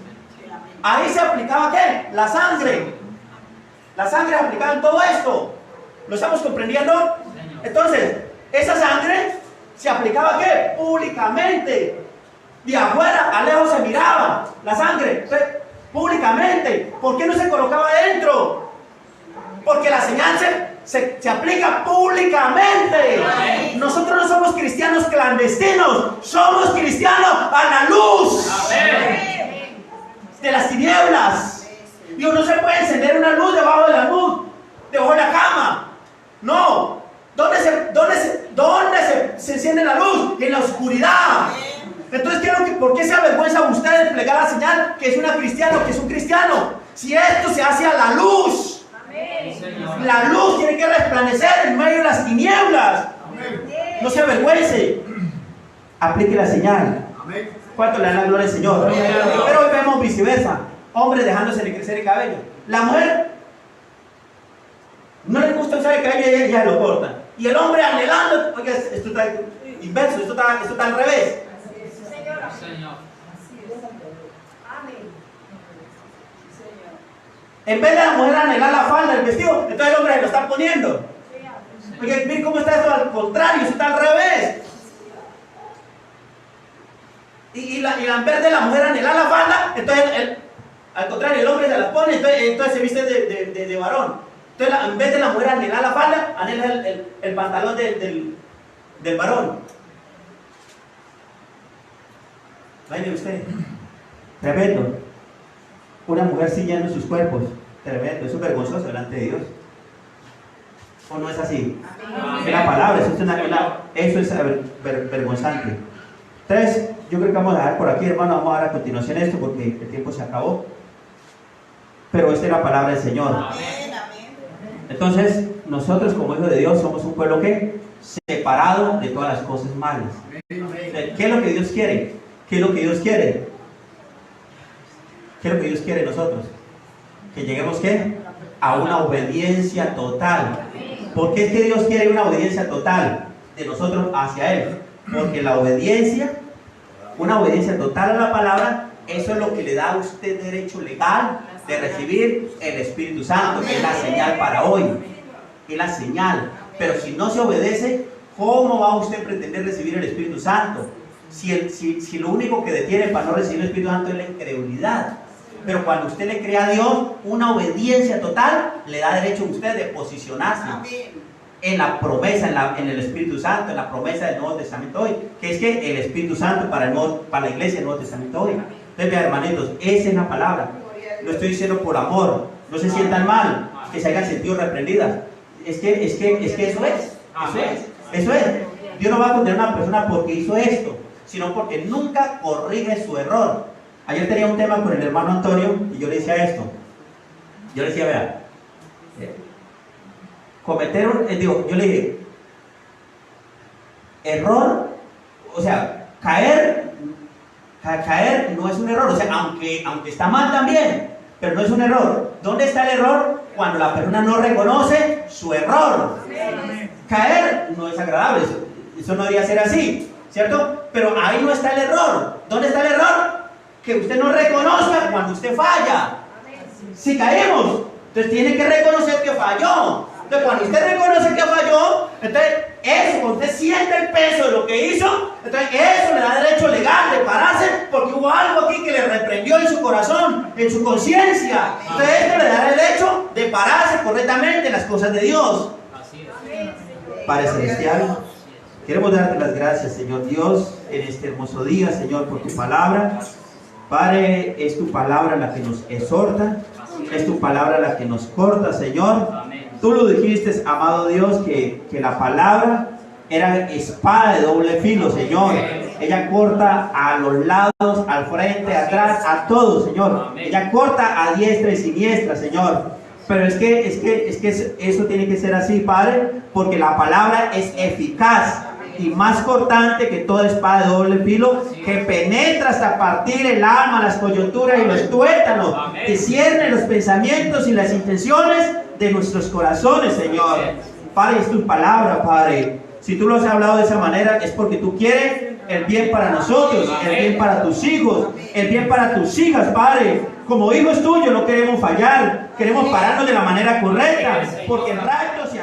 Ahí se aplicaba ¿qué? La sangre. La sangre aplicada en todo esto. ¿Lo estamos comprendiendo? Entonces, esa sangre se aplicaba ¿qué? Públicamente. De afuera a lejos se miraba la sangre. Públicamente. ¿Por qué no se colocaba adentro? Porque la señal se aplica públicamente. Nosotros no somos cristianos clandestinos, somos cristianos a la luz de las tinieblas. Dios no se puede encender una luz debajo de la luz, debajo de la cama. No. ¿Dónde se enciende la luz? En la oscuridad. Entonces, ¿por qué se avergüenza usted de desplegar la señal que es una cristiana o que es un cristiano? Si esto se hace a la luz. La luz tiene que resplandecer en medio de las tinieblas. No se avergüence. Aplique la señal. ¿Cuánto le dan la gloria al Señor? Pero hoy vemos viceversa. Hombres dejándose de crecer el cabello. La mujer no le gusta usar el cabello y ella lo corta. Y el hombre anhelando, porque esto está inverso, esto está al revés. En vez de la mujer anhelar la falda, el vestido, entonces el hombre se lo está poniendo. Porque miren cómo está esto al contrario, esto está al revés. Y en vez de la mujer anhelar la falda, entonces al contrario, el hombre se la pone, entonces se viste de varón. Entonces en vez de la mujer anhelar la falda, anhela el pantalón del varón. Vaya usted. Tremendo. Una mujer ciñendo sus cuerpos. Tremendo. Eso es vergonzoso delante de Dios. ¿O no es así? Es la palabra. Eso es vergonzante. Entonces, yo creo que vamos a dejar por aquí, hermano. Vamos a dar a continuación esto porque el tiempo se acabó. Pero esta es la palabra del Señor. Entonces, nosotros como hijos de Dios somos un pueblo que separado de todas las cosas malas. ¿Qué es lo que Dios quiere? ¿Qué es lo que Dios quiere? ¿Qué es lo que Dios quiere de nosotros? Que lleguemos ¿qué? A una obediencia total. ¿Por qué es que Dios quiere una obediencia total de nosotros hacia Él? Porque la obediencia, una obediencia total a la palabra, eso es lo que le da a usted derecho legal de recibir el Espíritu Santo, que es la señal para hoy. Es la señal. Pero si no se obedece, ¿cómo va usted a pretender recibir el Espíritu Santo? Si lo único que detiene para no recibir el Espíritu Santo es la incredulidad. Pero cuando usted le cree a Dios, una obediencia total le da derecho a usted de posicionarse en la promesa, en el Espíritu Santo, en la promesa del Nuevo Testamento hoy, que es que el Espíritu Santo para la iglesia del Nuevo Testamento hoy. Entonces, mis hermanitos, esa es la palabra. Lo estoy diciendo por amor. No se sientan mal, que se hayan sentido reprendidas. Es que eso es. Dios no va a condenar a una persona porque hizo esto, sino porque nunca corrige su error. Ayer tenía un tema con el hermano Antonio y yo le decía esto. Yo le decía, vea, yo le dije, error, o sea, caer no es un error, o sea, aunque está mal también, pero no es un error. ¿Dónde está el error? Cuando la persona no reconoce su error. Caer no es agradable, eso no debería ser así, ¿cierto? Pero ahí no está el error. ¿Dónde está el error? Que usted no reconozca cuando usted falla. Si caemos, entonces tiene que reconocer que falló. Entonces cuando usted reconoce que falló, entonces eso, cuando usted siente el peso de lo que hizo, entonces eso le da derecho legal de pararse porque hubo algo aquí que le reprendió en su corazón, en su conciencia. Entonces esto le da el derecho de pararse correctamente en las cosas de Dios. Padre Celestial, queremos darte las gracias, Señor Dios, en este hermoso día, Señor, por tu palabra. Padre, es tu palabra la que nos exhorta, es tu palabra la que nos corta, Señor. Tú lo dijiste, amado Dios, que la palabra era espada de doble filo, Señor. Ella corta a los lados, al frente, atrás, a todo, Señor. Ella corta a diestra y siniestra, Señor. Pero es que eso tiene que ser así, Padre, porque la palabra es eficaz. y más cortante que toda espada de doble filo, que penetra hasta partir el alma, las coyunturas y los tuétanos, que cierne los pensamientos y las intenciones de nuestros corazones, Señor. Padre, es tu palabra, Padre. Si tú lo has hablado de esa manera, es porque tú quieres el bien para nosotros, el bien para tus hijos, el bien para tus hijas, Padre. Como hijos tuyos no queremos fallar, queremos pararnos de la manera correcta, porque el rapto se